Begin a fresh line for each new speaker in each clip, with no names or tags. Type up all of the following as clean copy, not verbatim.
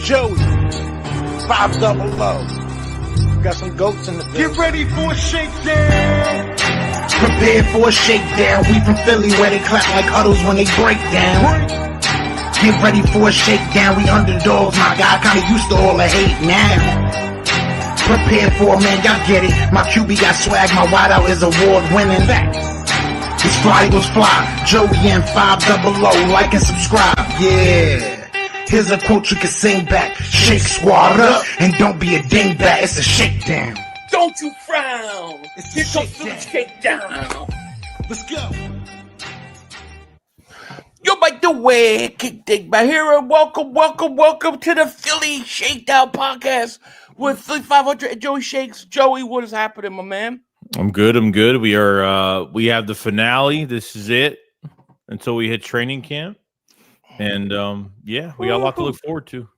Joey, 500. Got some goats in the building.
Get ready for a shakedown.
Prepare for a shakedown. We from Philly where they clap like huddles when they break down. Get ready for a shakedown. We underdogs, my guy. Kinda used to all the hate now. Prepare for it, man. Y'all get it. My QB got swag. My wideout is award winning. His fly Eagles fly. Joey and 500. Like and subscribe. Yeah. Here's a quote you can sing back. Shake squad up and don't be a dingbat. It's a shakedown.
Don't you frown.
It's
Here
a
comes the shakedown.
Let's go.
Yo, by the way, kick dig my hero. Welcome to the Philly Shakedown podcast with Philly 500 and Joey Shakes. Joey, what is happening, my man?
I'm good. We have the finale. This is it until we hit training camp. And we got a lot to look forward to.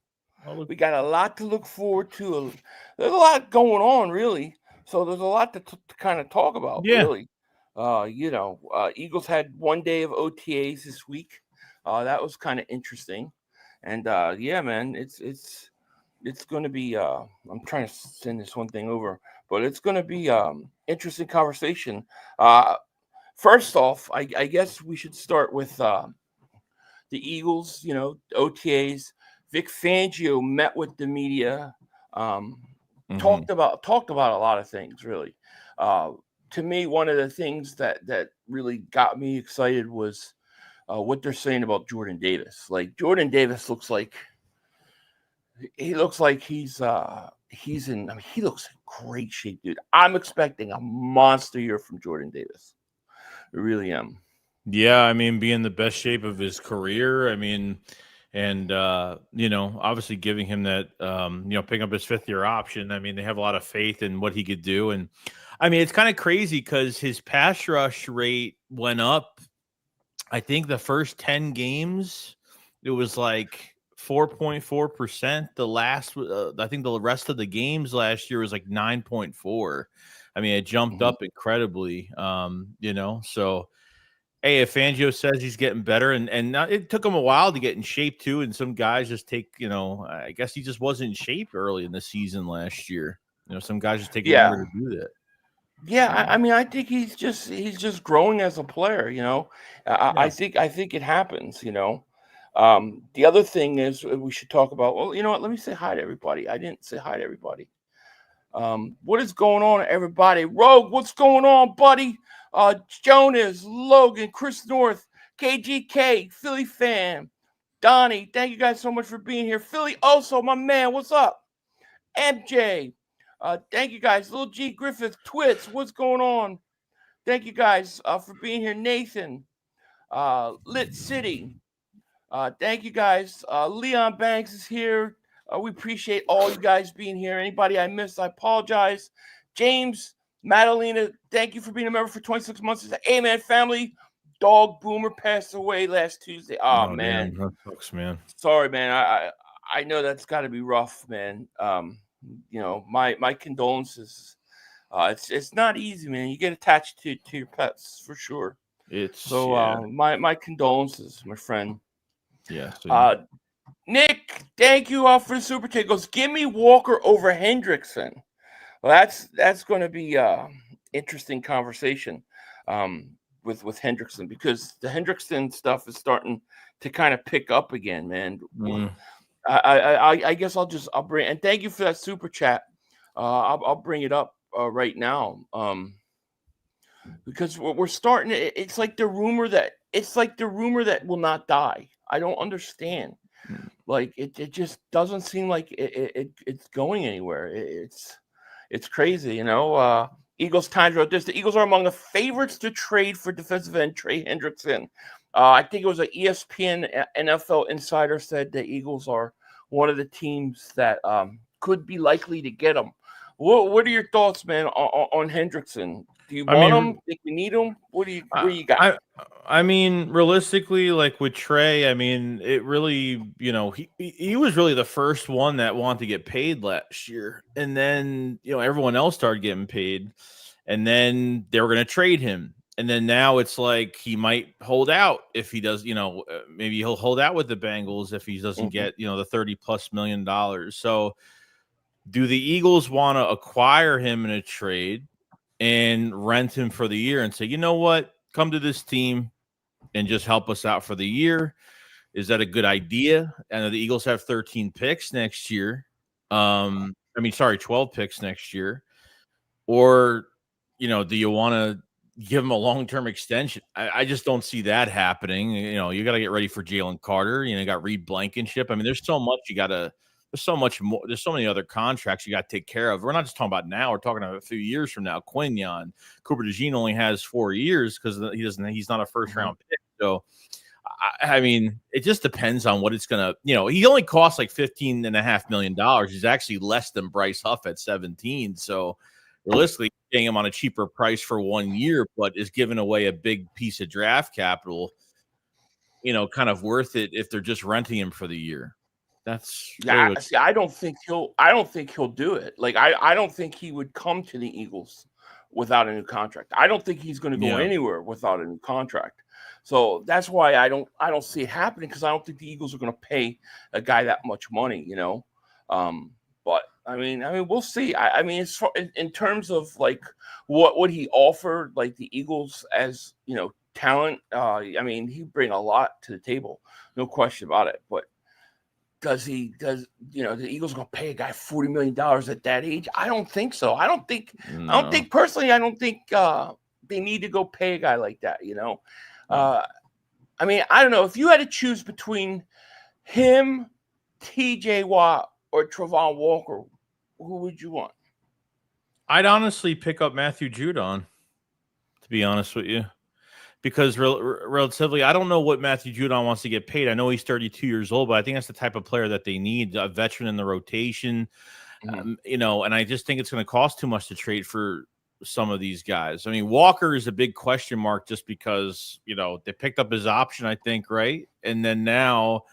We got a lot to look forward to. There's a lot going on, really. So there's a lot to kind of talk about, really. Eagles had 1 day of OTAs this week. That was kind of interesting. And man, it's going to be. I'm trying to send this one thing over, but it's going to be interesting conversation. First off, I guess we should start with the Eagles. OTAs. Vic Fangio met with the media. Talked about a lot of things, really. To me, one of the things that really got me excited was what they're saying about Jordan Davis. Like, Jordan Davis looks like he's in. I mean, he looks in great shape, dude. I'm expecting a monster year from Jordan Davis. I really am.
Yeah, I mean, being the best shape of his career. I mean, and obviously giving him that, picking up his fifth-year option. I mean, they have a lot of faith in what he could do, and I mean, it's kind of crazy because his pass rush rate went up. I think the first 10 games, it was like 4.4%. The last, I think the rest of the games last year was like 9.4. I mean, it jumped up incredibly, so. Hey, if Fangio says he's getting better, and it took him a while to get in shape too, and some guys just take, I guess he just wasn't in shape early in the season last year. Some guys just take longer to do that.
Yeah, I mean, I think he's just growing as a player. I think it happens. The other thing is we should talk about. Well, you know what? Let me say hi to everybody. I didn't say hi to everybody. What is going on, everybody? Rogue, what's going on, buddy? Jonas, Logan, Chris North, KGK, Philly fan, Donnie, thank you guys so much for being here. Philly, also, my man, what's up? MJ, thank you guys. Little G Griffith, Twits, what's going on? Thank you guys for being here. Nathan, Lit City, thank you guys. Leon Banks is here. We appreciate all you guys being here. Anybody I missed, I apologize. James, Madalena, thank you for being a member for 26 months. It's an Amen family. Dog Boomer passed away last Tuesday. Oh man.
That sucks, man.
Sorry, man. I know that's got to be rough, man. My condolences. It's not easy, man. You get attached to your pets for sure. My condolences, my friend.
Yeah.
Nick, thank you all for the super chat. Goes, give me Walker over Hendrickson. Well, that's going to be interesting conversation with Hendrickson, because the Hendrickson stuff is starting to kind of pick up again, man. I guess I'll bring, and thank you for that super chat. I'll bring it up right now because we're starting. It's like the rumor that will not die. I don't understand. Like it just doesn't seem like it's going anywhere. It's crazy, Eagles Times wrote this. The Eagles are among the favorites to trade for defensive end Trey Hendrickson. I think it was an ESPN NFL insider said the Eagles are one of the teams that could be likely to get him. What are your thoughts, man, on Hendrickson? Do you want him? Think we need him? What do you got?
I mean, realistically, like with Trey, I mean, it really, he was really the first one that wanted to get paid last year. And then, everyone else started getting paid. And then they were going to trade him. And then now it's like he might hold out if he does, maybe he'll hold out with the Bengals if he doesn't get, the $30+ million. So do the Eagles want to acquire him in a trade and rent him for the year and say, you know what, come to this team and just help us out for the year? Is that a good idea? And the Eagles have 13 picks next year. 12 picks next year. Or, do you want to give him a long-term extension? I just don't see that happening. You got to get ready for Jalen Carter. You got Reed Blankenship. I mean, there's so much there's so much more. There's so many other contracts you got to take care of. We're not just talking about now. We're talking about a few years from now. Quinyon, Cooper DeJean only has 4 years because he's not a first-round pick. So, I mean, it just depends on what it's going to, he only costs like $15.5 million. He's actually less than Bryce Huff at 17. So, realistically, paying him on a cheaper price for 1 year, but is giving away a big piece of draft capital, kind of worth it if they're just renting him for the year. That's
really I don't think he'll do it. Like, I don't think he would come to the Eagles without a new contract. I don't think he's going to go anywhere without a new contract. So that's why I don't see it happening, because I don't think the Eagles are going to pay a guy that much money, But I mean, we'll see. I mean, it's in terms of like what would he offer, like the Eagles as talent. I mean, he bring a lot to the table, no question about it. But does the Eagles going to pay a guy $40 million at that age? I don't think so. I don't think personally. I don't think they need to go pay a guy like that. I mean, I don't know. If you had to choose between him, TJ Watt, or Trevon Walker, who would you want?
I'd honestly pick up Matthew Judon, to be honest with you, because relatively, I don't know what Matthew Judon wants to get paid. I know he's 32 years old, but I think that's the type of player that they need, a veteran in the rotation, and I just think it's going to cost too much to trade for some of these guys. I mean, Walker is a big question mark just because, they picked up his option, I think, right? And then now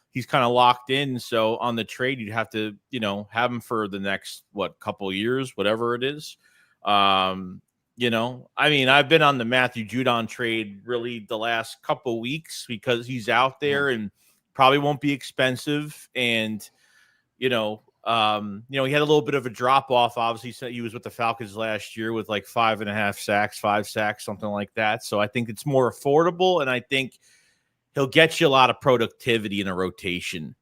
he's kind of locked in. So on the trade, you'd have to, have him for the next, couple of years, whatever it is. I mean, I've been on the Matthew Judon trade really the last couple of weeks because he's out there and probably won't be expensive. And, he had a little bit of a drop off. Obviously, he was with the Falcons last year with like 5.5 sacks, 5 sacks, something like that. So I think it's more affordable, and I think he'll get you a lot of productivity in a rotation,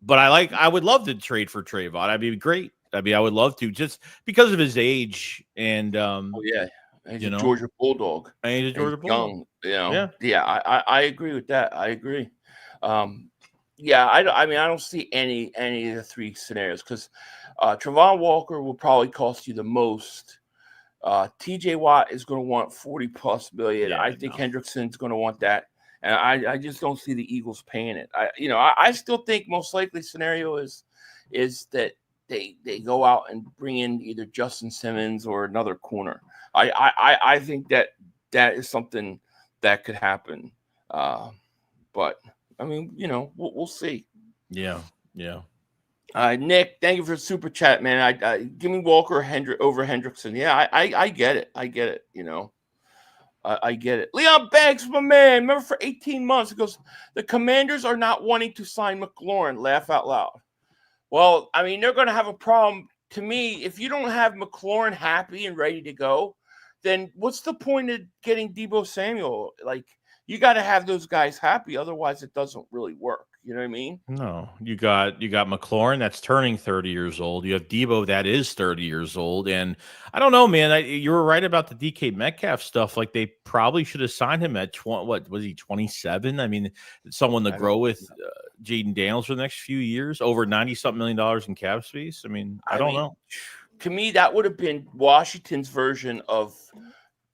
But I would love to trade for Trayvon. That'd be great. I mean, I would love to, just because of his age and
he's a Georgia Bulldog.
And he's a Georgia Bulldog.
Young, I agree with that. I agree. I mean, I don't see any of the three scenarios, because Trevon Walker will probably cost you the most. TJ Watt is going to want $40+ million. I think Hendrickson's going to want that, and I just don't see the Eagles paying it. I still think most likely scenario is that they go out and bring in either Justin Simmons or another corner. I think that is something that could happen, but. I mean, we'll see.
Yeah.
Nick, thank you for the super chat, man. Give me Walker over Hendrickson. Yeah, I get it. I get it. I get it. Leon Banks, my man. Remember, for 18 months, he goes, the Commanders are not wanting to sign McLaurin. Laugh out loud. Well, I mean, they're going to have a problem. To me, if you don't have McLaurin happy and ready to go, then what's the point of getting Deebo Samuel? Like, you got to have those guys happy. Otherwise, it doesn't really work. You know what I mean?
No, you got McLaurin that's turning 30 years old. You have Deebo that is 30 years old. And I don't know, man. You were right about the DK Metcalf stuff. Like, they probably should have signed him at what was he, 27? I mean, someone to grow with Jaden Daniels for the next few years, over $90-something million in cap space. I mean, I don't know.
To me, that would have been Washington's version of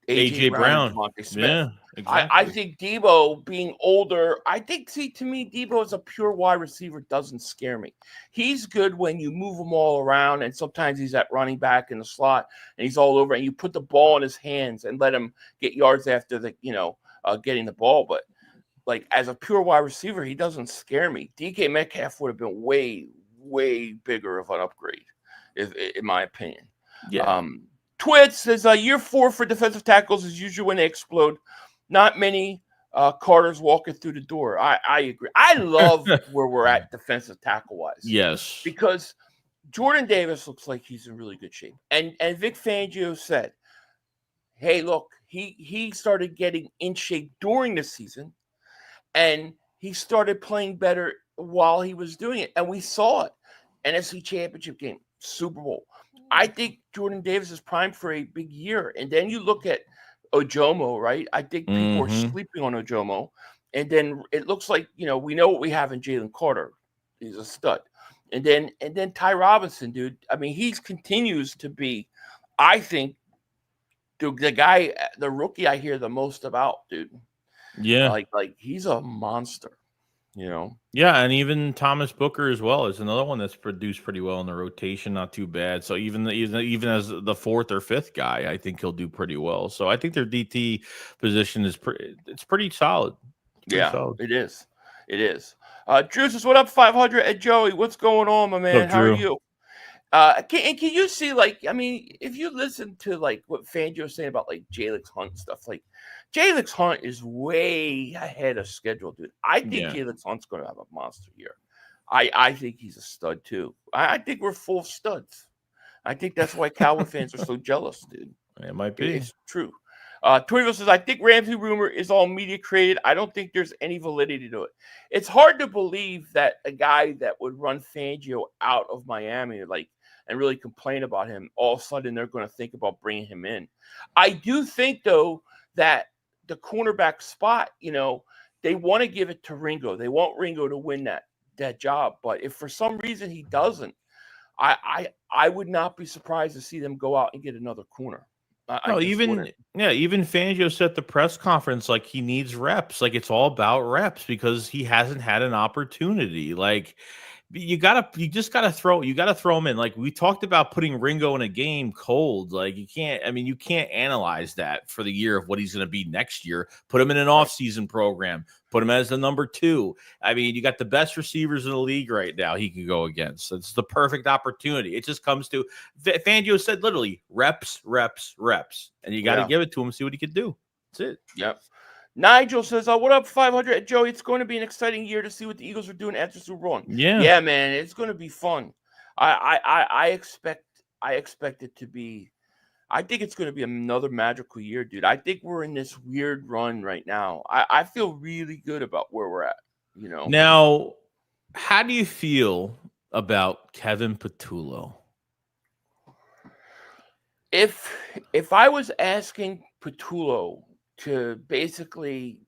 AJ Brown.
Yeah, exactly.
I think Deebo being older, to me, Deebo as a pure wide receiver doesn't scare me. He's good when you move him all around, and sometimes he's at running back in the slot, and he's all over, and you put the ball in his hands and let him get yards after getting the ball. But like, as a pure wide receiver, he doesn't scare me. DK Metcalf would have been way, way bigger of an upgrade, in my opinion.
Yeah.
Twits says year 4 for defensive tackles is usually when they explode. Not many Carters walking through the door. I agree. I love where we're at defensive tackle wise.
Yes.
Because Jordan Davis looks like he's in really good shape. And Vic Fangio said, hey, look, he started getting in shape during the season, and he started playing better while he was doing it. And we saw it. NFC Championship game, Super Bowl. I think Jordan Davis is primed for a big year. And then you look at Ojomo, right? I think people are sleeping on Ojomo. And then it looks like, we know what we have in Jalen Carter. He's a stud. And then Ty Robinson, dude. I mean, he continues to be, I think, the rookie I hear the most about, dude.
Yeah.
Like he's a monster,
Yeah, and even Thomas Booker as well is another one that's produced pretty well in the rotation, not too bad. So even as the 4th or 5th guy, I think he'll do pretty well. So I think their DT position is pretty solid.
Solid. It is. It is. Drew says, "What up, 500?" And Joey, what's going on, my man? How are you? Can you see, if you listen to what Fangio's saying about Jalen Hunt and stuff, Jalen Hunt is way ahead of schedule, dude. I think Jalen Hunt's going to have a monster year. I think he's a stud too. I think we're full of studs. I think that's why Cowboy fans are so jealous, dude.
It might be.
It's true. Twingo says, I think Ramsey rumor is all media created. I don't think there's any validity to it. It's hard to believe that a guy that would run Fangio out of Miami, and really complain about him, all of a sudden they're going to think about bringing him in. I do think, though, that the cornerback spot, they want to give it to Ringo. They want Ringo to win that job. But if for some reason he doesn't, I would not be surprised to see them go out and get another corner.
Even Fangio said at the press conference, he needs reps. It's all about reps because he hasn't had an opportunity. You just gotta throw him in. We talked about putting Ringo in a game cold. You can't analyze that for the year of what he's going to be next year. Put him in an off-season program. Put him as the number 2. You got the best receivers in the league right now he can go against. It's the perfect opportunity. It just comes to Fangio said literally reps, reps, reps. And you got to give it to him, see what he can do. That's it.
Yep. Nigel says, what up, 500? Joey, it's going to be an exciting year to see what the Eagles are doing after Super Bowl. Yeah, man, it's going to be fun. I expect it to be. I think it's going to be another magical year, dude. I think we're in this weird run right now. I feel really good about where we're at.
Now, how do you feel about Kevin Patullo?
If I was asking Patullo to basically,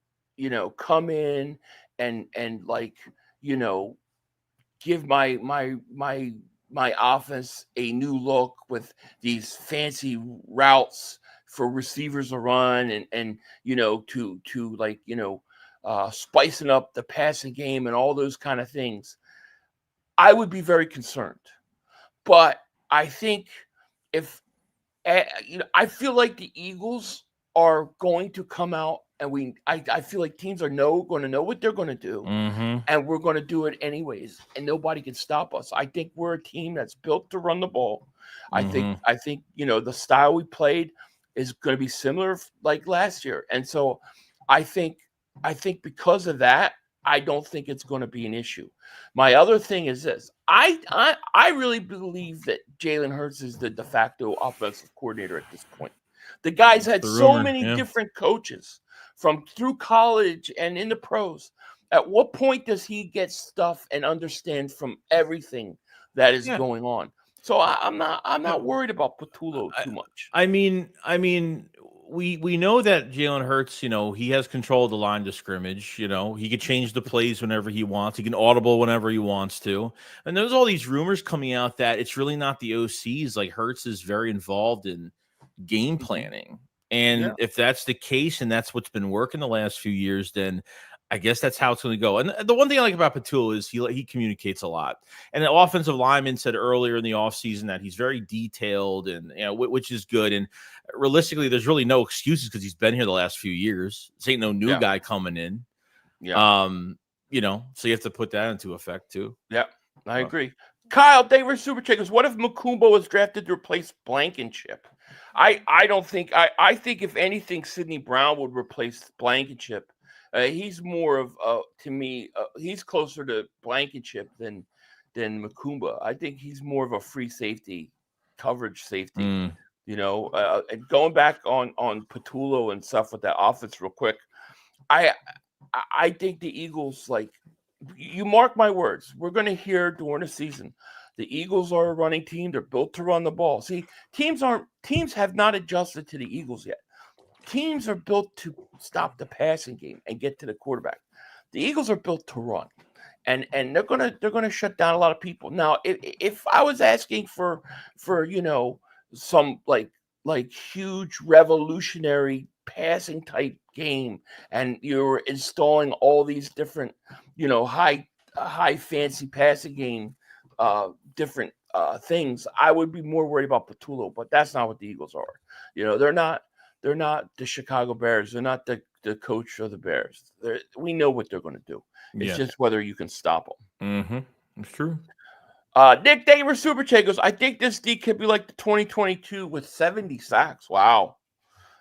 come in and give my offense a new look with these fancy routes for receivers to run and spicing up the passing game and all those kind of things, I would be very concerned. But I think I feel like the Eagles are going to come out, and I feel like teams are going to know what they're going to do, and we're going to do it anyways, and nobody can stop us. I think we're a team that's built to run the ball. I think the style we played is going to be similar like last year, and so I think because of that, I don't think it's going to be an issue. My other thing is this: I really believe that Jalen Hurts is the de facto offensive coordinator at this point. The guy's had so many different coaches through college and in the pros. At what point does he get stuff and understand from everything that is going on? So I'm not worried about Patullo too much.
I mean, we know that Jalen Hurts, he has control of the line of scrimmage. He can change the plays whenever he wants. He can audible whenever he wants to. And there's all these rumors coming out that it's really not the OCs. Hurts is very involved in game planning. And if that's the case and that's what's been working the last few years, then I guess that's how it's going to go. And the one thing I like about Patullo is he communicates a lot. And the offensive lineman said earlier in the offseason that he's very detailed and which is good. And realistically, there's really no excuses because he's been here the last few years. This ain't no new guy coming in.
Yeah.
So you have to put that into effect too.
Yeah, I agree. Kyle, they were super checkers. What if Mukumba was drafted to replace Blankenship? I don't think I think if anything, Sidney Brown would replace Blankenship. He's more of to me. He's closer to Blankenship than Mukumba. I think he's more of a free safety, coverage safety. And going back on Patullo and stuff with that offense real quick. I think the Eagles, like, you mark my words, we're going to hear during the season, the Eagles are a running team. They're built to run the ball. See, teams have not adjusted to the Eagles yet. Teams are built to stop the passing game and get to the quarterback. The Eagles are built to run, and they're gonna shut down a lot of people. Now, if I was asking for some like huge revolutionary passing type game, and you're installing all these different high fancy passing game different things, I would be more worried about Patullo, but that's not what the Eagles are. They're not the Chicago Bears. They're not the coach of the Bears. We know what they're going to do. It's just whether you can stop them.
It's true.
Nick Daver Super Chat goes, I think this D could be like the 2022 with 70 sacks. Wow.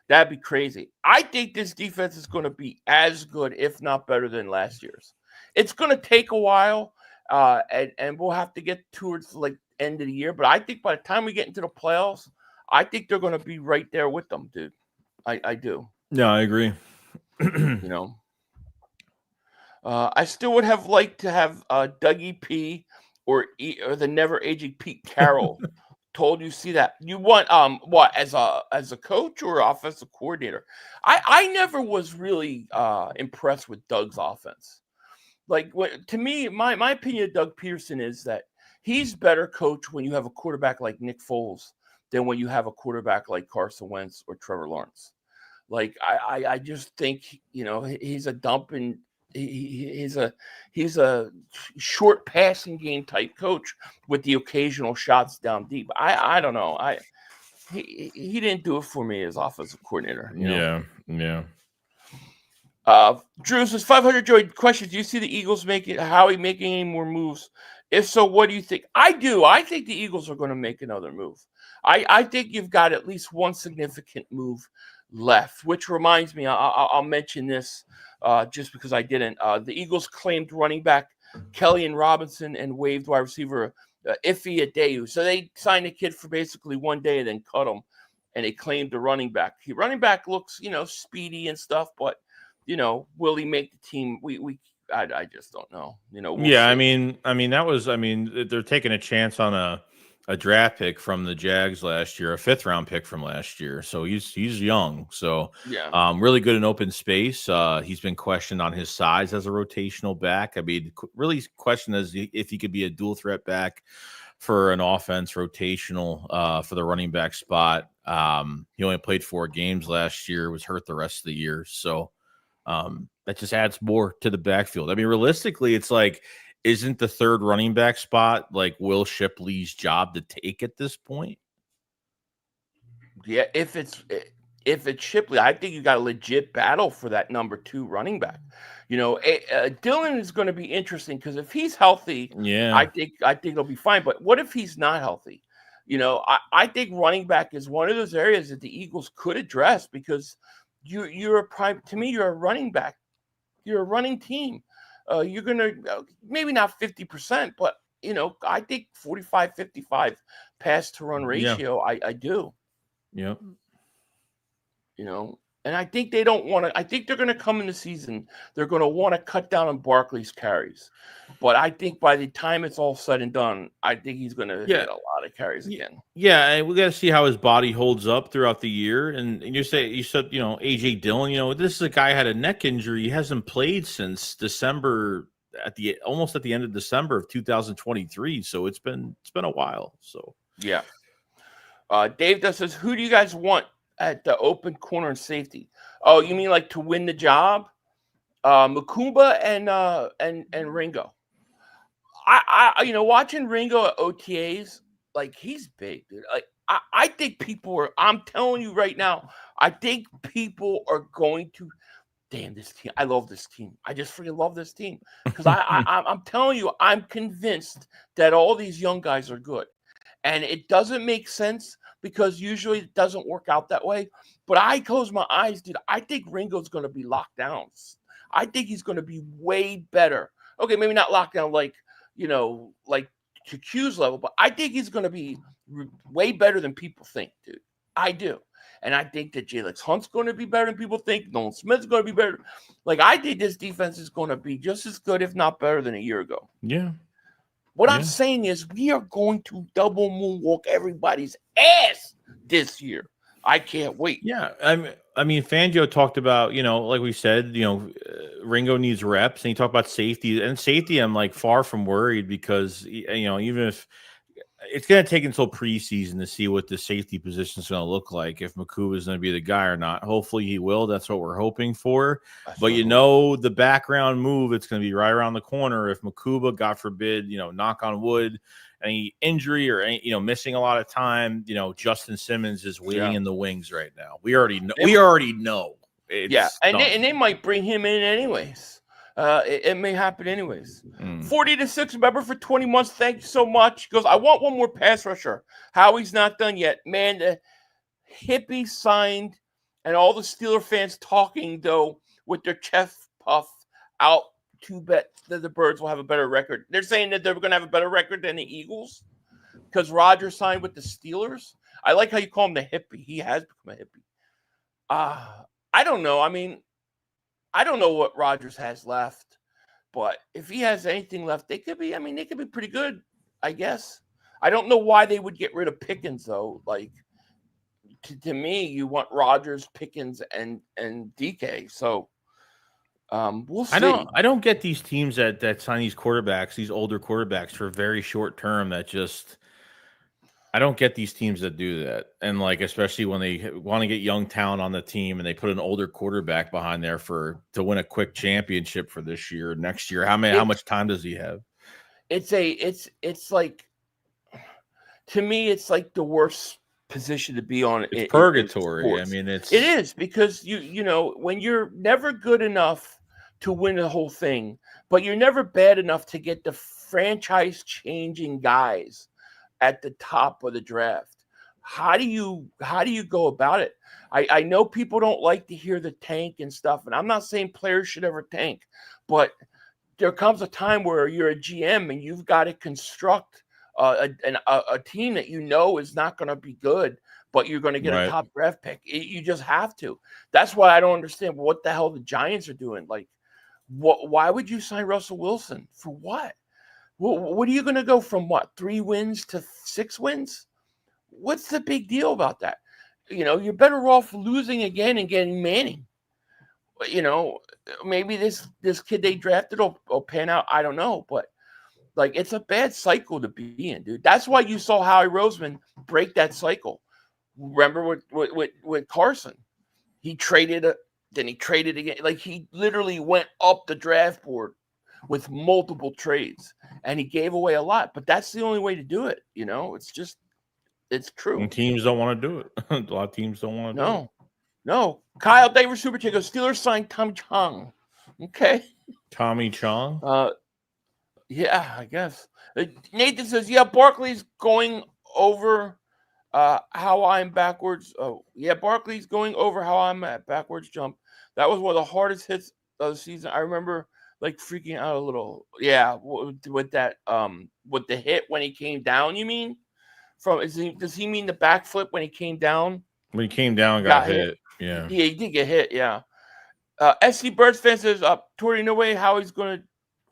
That'd be crazy. I think this defense is going to be as good, if not better, than last year's. It's going to take a while, and we'll have to get towards like end of the year. But I think by the time we get into the playoffs, I think they're going to be right there with them, dude. I do.
Yeah, I agree.
I still would have liked to have Dougie P or the never aging Pete Carroll. Told you see that you want what as a coach or offensive coordinator? I never was really impressed with Doug's offense. Like, to me, my opinion of Doug Peterson is that he's better coach when you have a quarterback like Nick Foles than when you have a quarterback like Carson Wentz or Trevor Lawrence. Like, I just think he's a dump, and he's a short passing game type coach with the occasional shots down deep. I don't know. He didn't do it for me as offensive coordinator.
Yeah.
Drew says 500 Joy question. Do you see the Eagles Howie making any more moves? If so, what do you think? I do. I think the Eagles are going to make another move. I think you've got at least one significant move left, which reminds me, I'll mention this just because I didn't. The Eagles claimed running back Kelly and Robinson and waived wide receiver Iffy Adeyu. So they signed a kid for basically 1 day and then cut him, and they claimed the running back. Running back looks, speedy and stuff, but will he make the team? I just don't know. We'll see.
I mean that was they're taking a chance on a draft pick from the Jags last year, a 5th round pick from last year. So he's young. So really good in open space. He's been questioned on his size as a rotational back. I mean, really questioned as if he could be a dual threat back for an offense rotational for the running back spot. He only played 4 games last year, was hurt the rest of the year. So that just adds more to the backfield. I mean, realistically, it's like, isn't the 3rd running back spot like Will Shipley's job to take at this point?
Yeah, if it's Shipley, I think you got a legit battle for that number 2 running back. Dylan is going to be interesting because if he's healthy, I think it'll be fine. But what if he's not healthy? I think running back is one of those areas that the Eagles could address because you're a running back. You're a running team. You're going to maybe not 50%, but, I think 45, 55 pass to run ratio. Yeah. I do.
Yeah.
And I think they don't want to. I think they're going to come in the season. They're going to want to cut down on Barkley's carries. But I think by the time it's all said and done, I think he's going to get a lot of carries again.
Yeah, and we got to see how his body holds up throughout the year. And you said, AJ Dillon. This is a guy who had a neck injury. He hasn't played since December almost at the end of December of 2023. So it's been a while. So
yeah. Dave does says, who do you guys want at the open corner and safety? Oh, you mean like to win the job? Mukumba and Ringo. I watching Ringo at OTAs, like, he's big, dude. Like, I think I'm telling you right now, I think people are going to damn, this team. I love this team. I just freaking love this team because I'm telling you, I'm convinced that all these young guys are good, and it doesn't make sense because usually it doesn't work out that way. But I close my eyes, dude. I think Ringo's going to be locked down. I think he's going to be way better. Okay, maybe not locked down like like to Q's level, but I think he's going to be way better than people think, dude. I do. And I think that Jalex Hunt's going to be better than people think. Nolan Smith's going to be better. Like, I think this defense is going to be just as good, if not better, than a year ago.
Yeah.
What I'm saying is we are going to double moonwalk everybody's ass this year. I can't wait.
Yeah. I mean, Fangio talked about, like we said, Ringo needs reps, and he talked about safety. And safety, I'm like far from worried because, even if it's going to take until preseason to see what the safety position is going to look like, if Makuba is going to be the guy or not. Hopefully he will. That's what we're hoping for. But the background move, it's going to be right around the corner. If Makuba, God forbid, knock on wood, any injury or any, missing a lot of time, Justin Simmons is waiting in the wings right now. We already know.
And they might bring him in anyways. It may happen anyways. 40-6, remember, for 20 months. Thank you so much. He goes, I want one more pass rusher. Howie's not done yet. Man, the hippie signed, and all the Steeler fans talking, though, with their chest puffed out to bet that the Birds will have a better record. They're saying that they're going to have a better record than the Eagles because Rodgers signed with the Steelers. I like how you call him the hippie. He has become a hippie. I don't know. I mean, I don't know what Rodgers has left, but if he has anything left, they could be pretty good, I guess. I don't know why they would get rid of Pickens, though. Like, to me, you want Rodgers, Pickens, and DK. So we'll see.
I don't get these teams that sign these quarterbacks, these older quarterbacks for very short term that just – I don't get these teams that do that. And, especially when they want to get young talent on the team and they put an older quarterback behind there to win a quick championship for this year, next year. How much time does he have?
It's like, to me, it's like the worst position to be on.
It's purgatory. I mean,
it is because when you're never good enough to win the whole thing, but you're never bad enough to get the franchise changing guys at the top of the draft. How do you go about it? I know people don't like to hear the tank and stuff, and I'm not saying players should ever tank, but there comes a time where you're a GM and you've got to construct a team that is not going to be good, but you're going to get a top draft pick. You just have to. That's why I don't understand what the hell the Giants are doing. Like, why would you sign Russell Wilson? For what? What are you going to go from 3 wins to 6 wins? What's the big deal about that? You're better off losing again and getting Manning. Maybe this kid they drafted will pan out. I don't know, but it's a bad cycle to be in, dude. That's why you saw Howie Roseman break that cycle. Remember with Carson, he traded then he traded again. Like, he literally went up the draft board with multiple trades, and he gave away a lot, but that's the only way to do it. It's true.
And teams don't want to do it. A lot of teams don't want to do it.
No. Kyle Davis Super Chico, Steelers signed Tommy Chong. Okay.
Tommy Chong?
Yeah, I guess. Nathan says, yeah, Barkley's going over how I'm backwards. Oh, yeah, Barkley's going over how I'm at backwards jump. That was one of the hardest hits of the season. I remember freaking out a little. Yeah, with that with the hit when he came down, you mean? Does he mean the backflip when he came down?
When he came down, got hit. Yeah.
Yeah, he did get hit, yeah. SC Birds fan says, Tori, no way how he's going to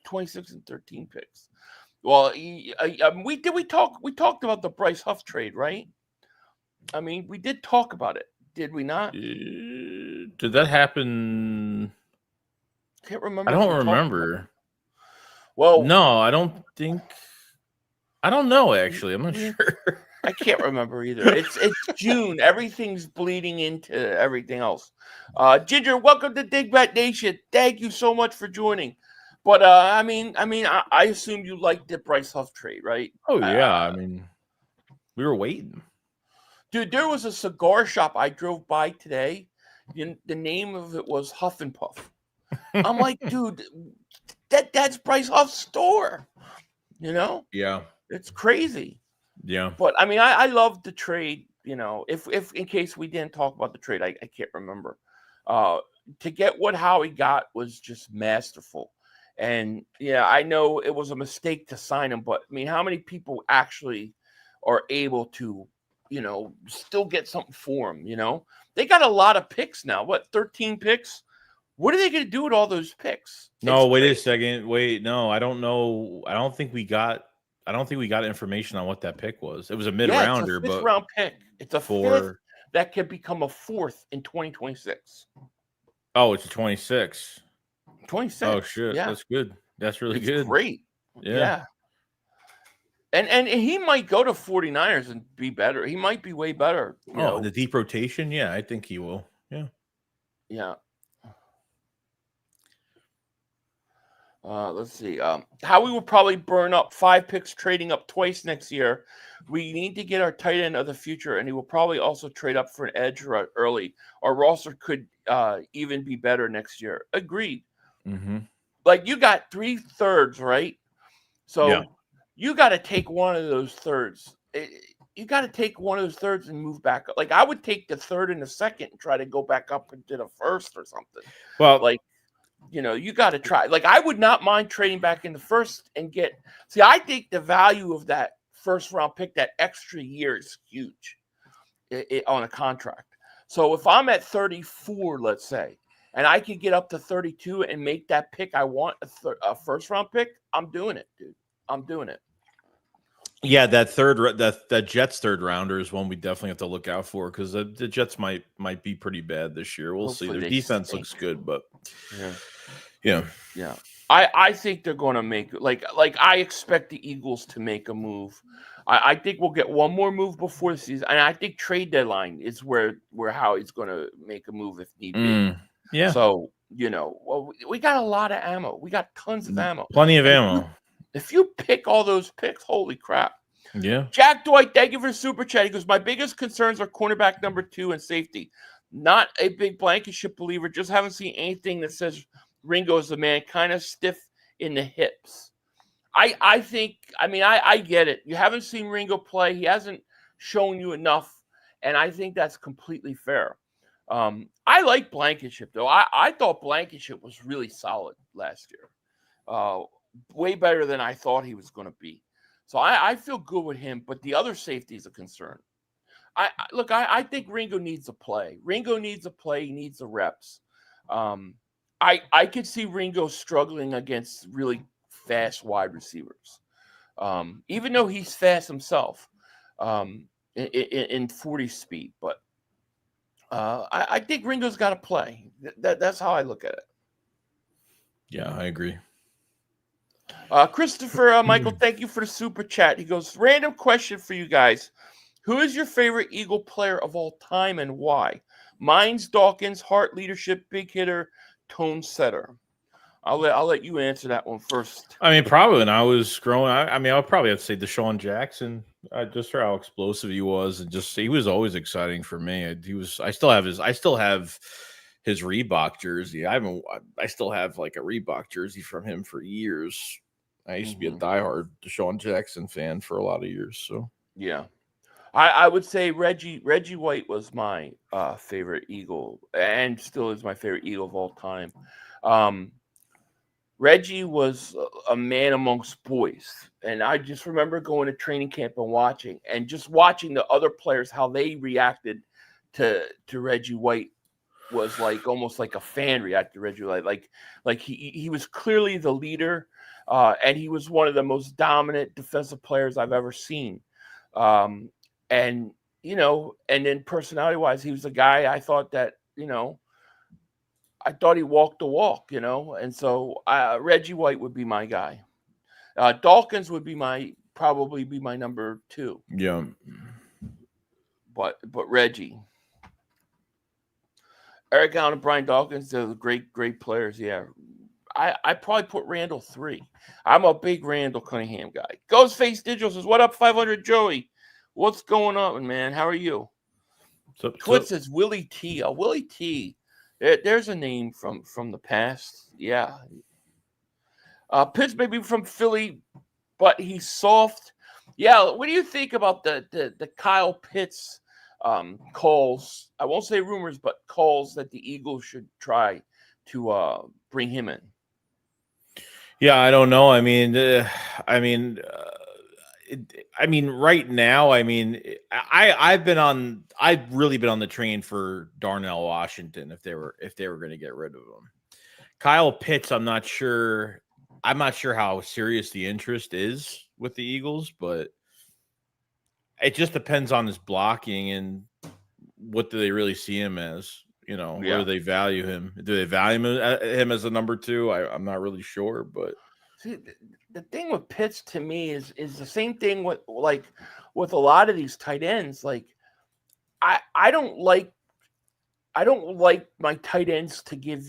26 and 13 picks. Well, we talked about the Bryce Huff trade, right? I mean, we did talk about it, did we not?
Did that happen?
Can't remember.
I don't remember.
Well,
no, I don't think. I don't know. Actually, I'm not sure.
I can't remember either. It's June. Everything's bleeding into everything else. Ginger, welcome to Dig Bat Nation. Thank you so much for joining. But I assume you liked the Bryce Huff trade, right?
Oh yeah. We were waiting.
Dude, there was a cigar shop I drove by today. The name of it was Huff and Puff. I'm like, dude, that's Bryce Huff's store.
Yeah.
It's crazy.
Yeah.
But I mean, I love the trade. If in case we didn't talk about the trade, I can't remember. To get what Howie got was just masterful. And yeah, I know it was a mistake to sign him, but I mean, how many people actually are able to, still get something for him? They got a lot of picks now. What, 13 picks? What are they going to do with all those picks?
No, wait a second. Wait, no, I don't know. I don't think we got information on what that pick was. It was a mid-rounder,
it's a fifth
but
round pick. It's a fifth that could become a fourth in 2026.
Oh, it's a 26.
26.
Oh shit,
yeah.
That's good. That's really good.
Great. Yeah. And he might go to 49ers and be better. He might be way better.
The deep rotation? Yeah, I think he will. Yeah.
Yeah. Let's see. Howie will probably burn up 5 picks trading up twice next year. We need to get our tight end of the future, and he will probably also trade up for an edge early. Our roster could even be better next year. Agreed.
Mm-hmm.
Like, you got 3 thirds, right? So you got to take one of those thirds. You got to take one of those thirds and move back up. Like, I would take the third and the second and try to go back up into the first or something.
Well,
like, you got to try. Like, I would not mind trading back in the first and see, I think the value of that first round pick, that extra year, is huge on a contract. So if I'm at 34, let's say, and I can get up to 32 and make that pick I want, a first round pick, I'm doing it, dude. I'm doing it.
Yeah, that Jets third rounder is one we definitely have to look out for, because the Jets might be pretty bad this year. We'll see. Their defense looks good, but yeah.
I think they're going to make like I expect the Eagles to make a move. I think we'll get one more move before the season, and I think trade deadline is where Howie's going to make a move if need be.
Yeah.
So we got a lot of ammo. We got tons of ammo.
Plenty of ammo.
If you pick all those picks, holy crap.
Yeah.
Jack Dwight, thank you for super chat. He goes, my biggest concerns are cornerback number 2 and safety. Not a big Blankenship believer. Just haven't seen anything that says Ringo is the man. Kind of stiff in the hips. I think, I get it. You haven't seen Ringo play. He hasn't shown you enough. And I think that's completely fair. I like Blankenship, though. I thought Blankenship was really solid last year. Way better than I thought he was going to be. So I feel good with him, but the other safety is a concern. I think Ringo needs a play. Ringo needs a play. He needs the reps. I could see Ringo struggling against really fast wide receivers, even though he's fast himself in 40 speed. But I think Ringo's got to play. That's how I look at it.
Yeah, I agree.
Christopher Michael, thank you for the super chat. He goes, random question for you guys. Who is your favorite Eagle player of all time and why? Mine's Dawkins, heart, leadership, big hitter, tone setter. I'll let you answer that one first.
Probably when I was growing, I'll probably have to say Deshaun Jackson, just for how explosive he was, and just he was always exciting for me. I still have his Reebok jersey. I still have like a Reebok jersey from him for years. I used to be a diehard Deshaun Jackson fan for a lot of years. So
yeah, I would say Reggie White was my favorite Eagle, and still is my favorite Eagle of all time. Reggie was a man amongst boys, and I just remember going to training camp and watching the other players, how they reacted to Reggie White. Was like almost like a fan reacted to Reggie White. Like he was clearly the leader, and he was one of the most dominant defensive players I've ever seen. And then personality wise, he was a guy I thought that I thought he walked the walk, and so Reggie White would be my guy. Dawkins would probably be my number 2.
Yeah,
but Reggie. Eric Allen and Brian Dawkins, they're great players. Yeah. I probably put Randall 3. I'm a big Randall Cunningham guy. Ghostface Digital says, what up, 500 Joey? What's going on, man? How are you? Twit says Willie T. Willie T. There's a name from the past. Yeah. Pitts may be from Philly, but he's soft. Yeah. What do you think about the Kyle Pitts calls? I won't say rumors, but calls that the Eagles should try to bring him in.
Yeah, I don't know. Right now, I've really been on the train for Darnell Washington if they were going to get rid of him. Kyle Pitts, I'm not sure how serious the interest is with the Eagles, but it just depends on his blocking and what do they really see him as. Where do they value him? Do they value him as a number 2? I'm not really sure, but
see, the thing with Pitts to me is the same thing with a lot of these tight ends. Like, I don't like my tight ends to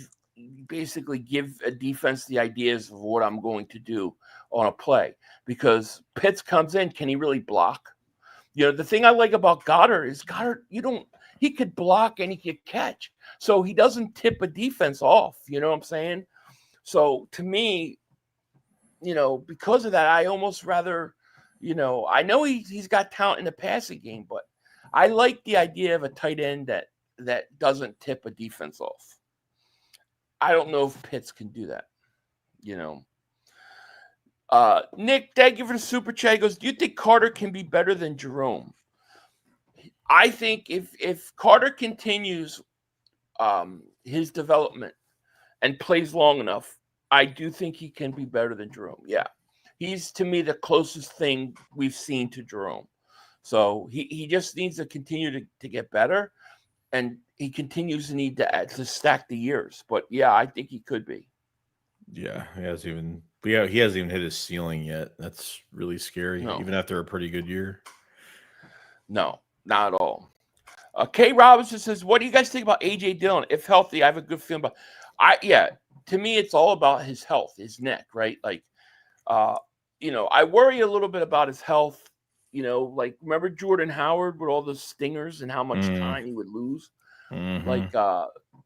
basically give a defense the ideas of what I'm going to do on a play, because Pitts comes in, can he really block? The thing I like about Goddard is he could block and he could catch. So he doesn't tip a defense off. You know what I'm saying? So to me, because of that, I almost rather, I know he's got talent in the passing game, but I like the idea of a tight end that doesn't tip a defense off. I don't know if Pitts can do that, Nick, thank you for the super chat. He goes, do you think Carter can be better than Jerome? I think if Carter continues his development and plays long enough, I do think he can be better than Jerome. Yeah. He's, to me, the closest thing we've seen to Jerome. So he just needs to continue to get better, and he continues to need to stack the years. But, yeah, I think he could be.
Yeah, he hasn't even hit his ceiling yet. That's really scary, even after a pretty good year.
No, not at all. Kay Robinson says, what do you guys think about A.J. Dillon? If healthy, I have a good feeling about to me, it's all about his health, his neck, right? Like, I worry a little bit about his health. Remember Jordan Howard with all the stingers and how much time he would lose?
Mm-hmm.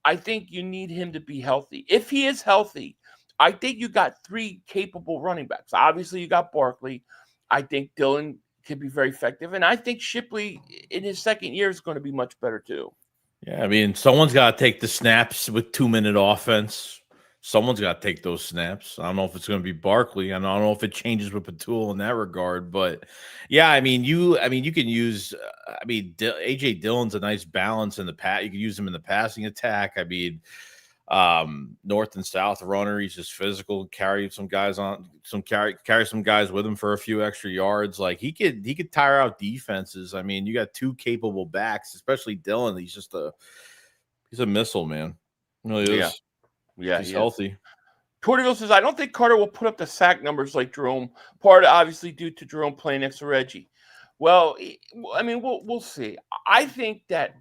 I think you need him to be healthy. If he is healthy, I think you got 3 capable running backs. Obviously, you got Barkley. I think Dillon can be very effective. And I think Shipley in his second year is going to be much better too.
Yeah, someone's got to take the snaps with 2-minute offense. Someone's got to take those snaps. I don't know if it's going to be Barkley. I don't know if it changes with Patul in that regard. But, yeah, you can use A.J. Dillon's a nice balance in the pass. You can use him in the passing attack. North and south runner. He's just physical. Carry some guys with him for a few extra yards. Like he could tire out defenses. You got 2 capable backs, especially Dillon. He's a missile, man. He really is.
Yeah,
he's healthy.
Tortiville says, I don't think Carter will put up the sack numbers like Jerome. Part obviously due to Jerome playing next to Reggie. Well, we'll see. I think that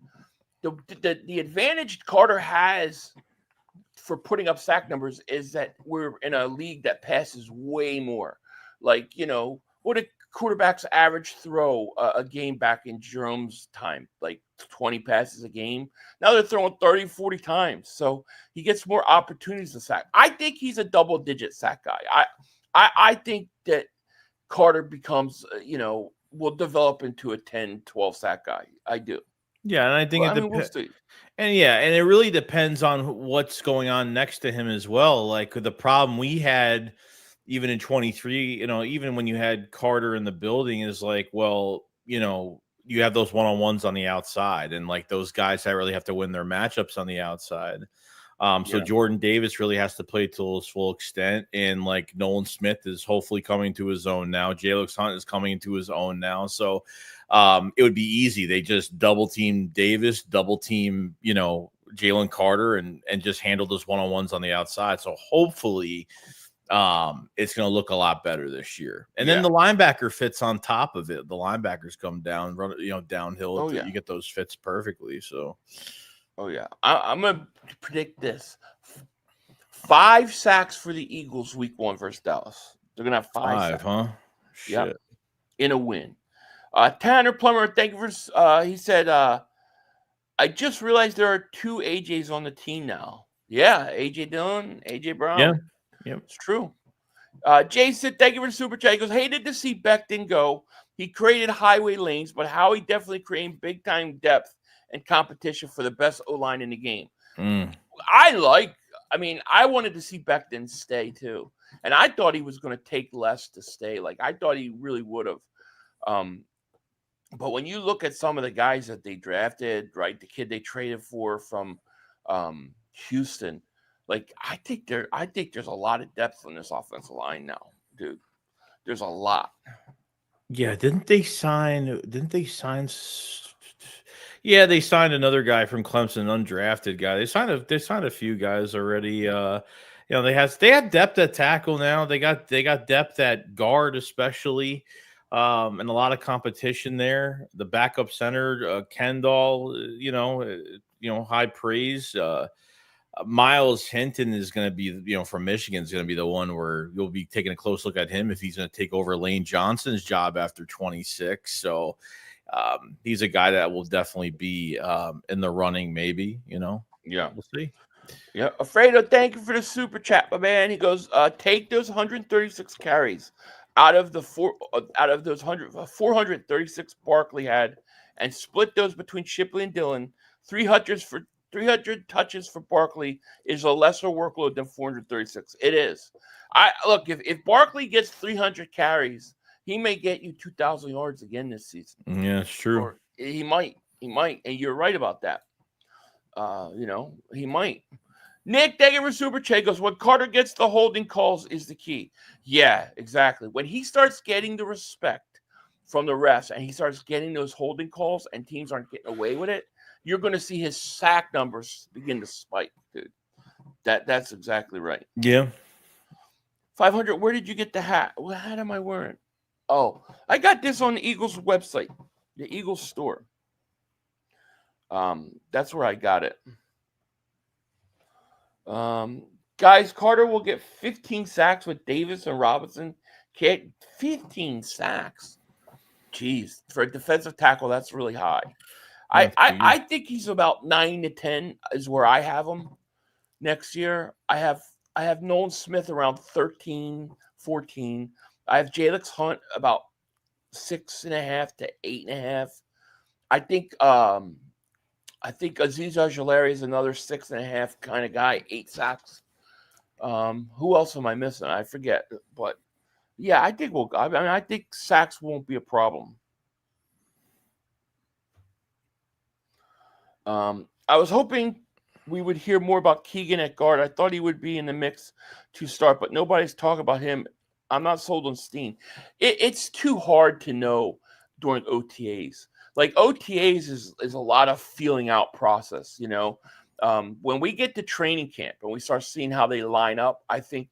the advantage Carter has for putting up sack numbers is that we're in a league that passes way more. Like, what did quarterbacks average throw a game back in Jerome's time? Like 20 passes a game. Now they're throwing 30, 40 times. So he gets more opportunities to sack. I think he's a double-digit sack guy. I think that Carter becomes, will develop into a 10, 12 sack guy. I do.
Yeah, and I think
we'll see.
And it really depends on what's going on next to him as well. Like the problem we had even in 23, even when you had Carter in the building is like, well, you have those one-on-ones on the outside, and like those guys that really have to win their matchups on the outside. So Jordan Davis really has to play to his full extent, and like Nolan Smith is hopefully coming to his own now. Jalen Hunt is coming into his own now. So it would be easy. They just double team Davis, double team, Jalen Carter, and just handle those one-on-ones on the outside. So hopefully it's going to look a lot better this year. And then the linebacker fits on top of it. The linebackers come down, run, downhill. You get those fits perfectly. So,
I'm going to predict this: 5 sacks for the Eagles week 1 versus Dallas. They're going to have 5 sacks.
Huh?
Yeah,
Shit.
in a win. Tanner Plummer, thank you for. He said, I just realized there are 2 AJs on the team now. Yeah, AJ Dillon, AJ Brown.
Yeah. Yep.
It's true. Jay said, thank you for the super chat. He goes, hated to see Becton go. He created highway lanes, but Howie definitely created big time depth and competition for the best O-line in the game. I wanted to see Becton stay too. And I thought he was going to take less to stay. Like, I thought he really would have. But when you look at some of the guys that they drafted, right, the kid they traded for from Houston, like I think there's a lot of depth on this offensive line now, dude. There's a lot.
Yeah, didn't they sign? Yeah, they signed another guy from Clemson, undrafted guy. They signed a few guys already. They had depth at tackle now. They got depth at guard, especially, and a lot of competition there. The backup center, Kendall, high praise. Miles Hinton is going to be, from Michigan, is going to be the one where you'll be taking a close look at him if he's going to take over Lane Johnson's job after 26. So he's a guy that will definitely be in the running, maybe,
Yeah.
We'll see.
Yeah. Alfredo, thank you for the super chat, my man. He goes, take those 136 carries out of those 436 Barkley had and split those between Shipley and Dillon. 300 touches for Barkley is a lesser workload than 436. It is. If Barkley gets 300 carries, he may get you 2,000 yards again this season.
Yeah, it's true.
Or he might, and you're right about that. He might. Nick, thank you for super chat. Goes, when Carter gets the holding calls is the key. Yeah, exactly. When he starts getting the respect from the refs and he starts getting those holding calls and teams aren't getting away with it, you're going to see his sack numbers begin to spike, dude. That's exactly right.
Yeah.
500, where did you get the hat? What hat am I wearing? Oh, I got this on the Eagles website, the Eagles store. That's where I got it. Guys, Carter will get 15 sacks with Davis and Robinson. 15 sacks. Jeez, for a defensive tackle, that's really high. I think he's about 9 to 10 is where I have him next year. I have Nolan Smith around 13, 14. I have Jalix Hunt about 6.5 to 8.5. I think Azeez Ojulari is another 6.5 kind of guy, 8 sacks. Who else am I missing? I forget. But yeah, I think sacks won't be a problem. I was hoping we would hear more about Keegan at guard. I thought he would be in the mix to start, but nobody's talking about him. I'm not sold on Steen. It's too hard to know during OTAs. Like OTAs is a lot of feeling out process, When we get to training camp and we start seeing how they line up, I think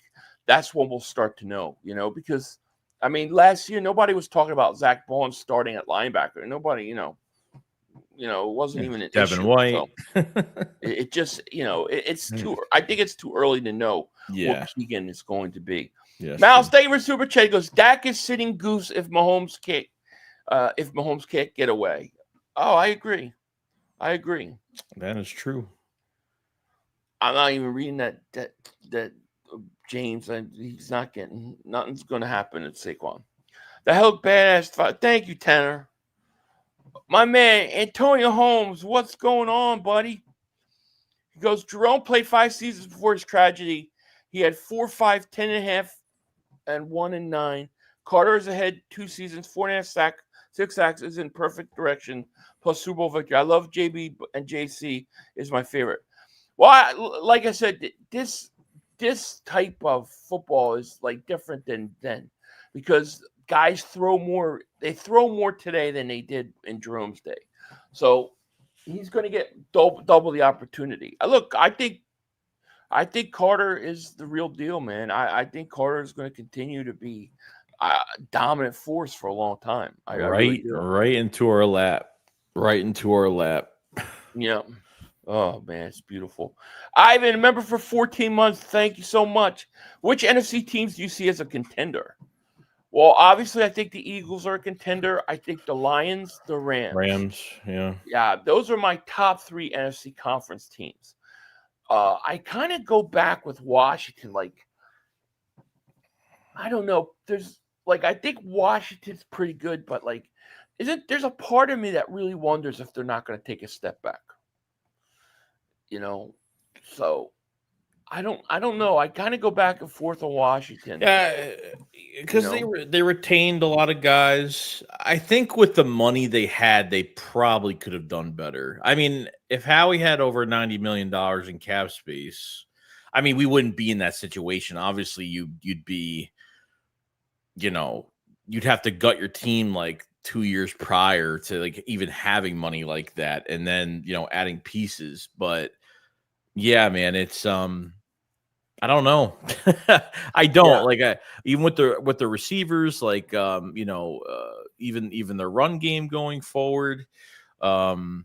that's when we'll start to know, because last year nobody was talking about Zach Bond starting at linebacker. Nobody, it wasn't even an
Devin
issue.
White.
So it just, it's too. I think it's too early to know what Keegan is going to be.
Yes,
Miles Davis Super Chat goes, Dak is sitting goose if Mahomes can't get away. Oh, I agree.
That is true.
I'm not even reading that James. He's not getting. Nothing's going to happen at Saquon. The hell badass. Thank you, Tanner. My man, Antonio Holmes, what's going on, buddy? He goes, Jerome played 5 seasons before his tragedy. He had 4, 5, 10.5, and 1 and 9. Carter is ahead 2 seasons, 4.5 sacks, 6 sacks is in perfect direction, plus Super Bowl victory. I love JB and JC is my favorite. Well, like I said, this type of football is like different than then because guys throw more. They throw more today than they did in Jerome's day. So he's going to get double the opportunity. Look, I think Carter is the real deal, man. I think Carter is going to continue to be a dominant force for a long time.
Right into our lap.
Yeah. Oh, man, it's beautiful. Ivan, a member for 14 months. Thank you so much. Which NFC teams do you see as a contender? Well, obviously, I think the Eagles are a contender. I think the Lions, the
Rams, yeah.
Yeah, those are my top 3 NFC conference teams. I kind of go back with Washington. Like, I don't know. I think Washington's pretty good, but there's a part of me that really wonders if they're not going to take a step back. So I don't know. I kind of go back and forth on Washington.
Yeah, because they retained a lot of guys. I think with the money they had, they probably could have done better. I mean, if Howie had over $90 million in cap space, I mean, we wouldn't be in that situation. Obviously, you'd be, you'd have to gut your team like 2 years prior to like even having money like that, and then adding pieces. But yeah, man, it's I don't know. I don't even with the receivers, even the run game going forward. I
mean,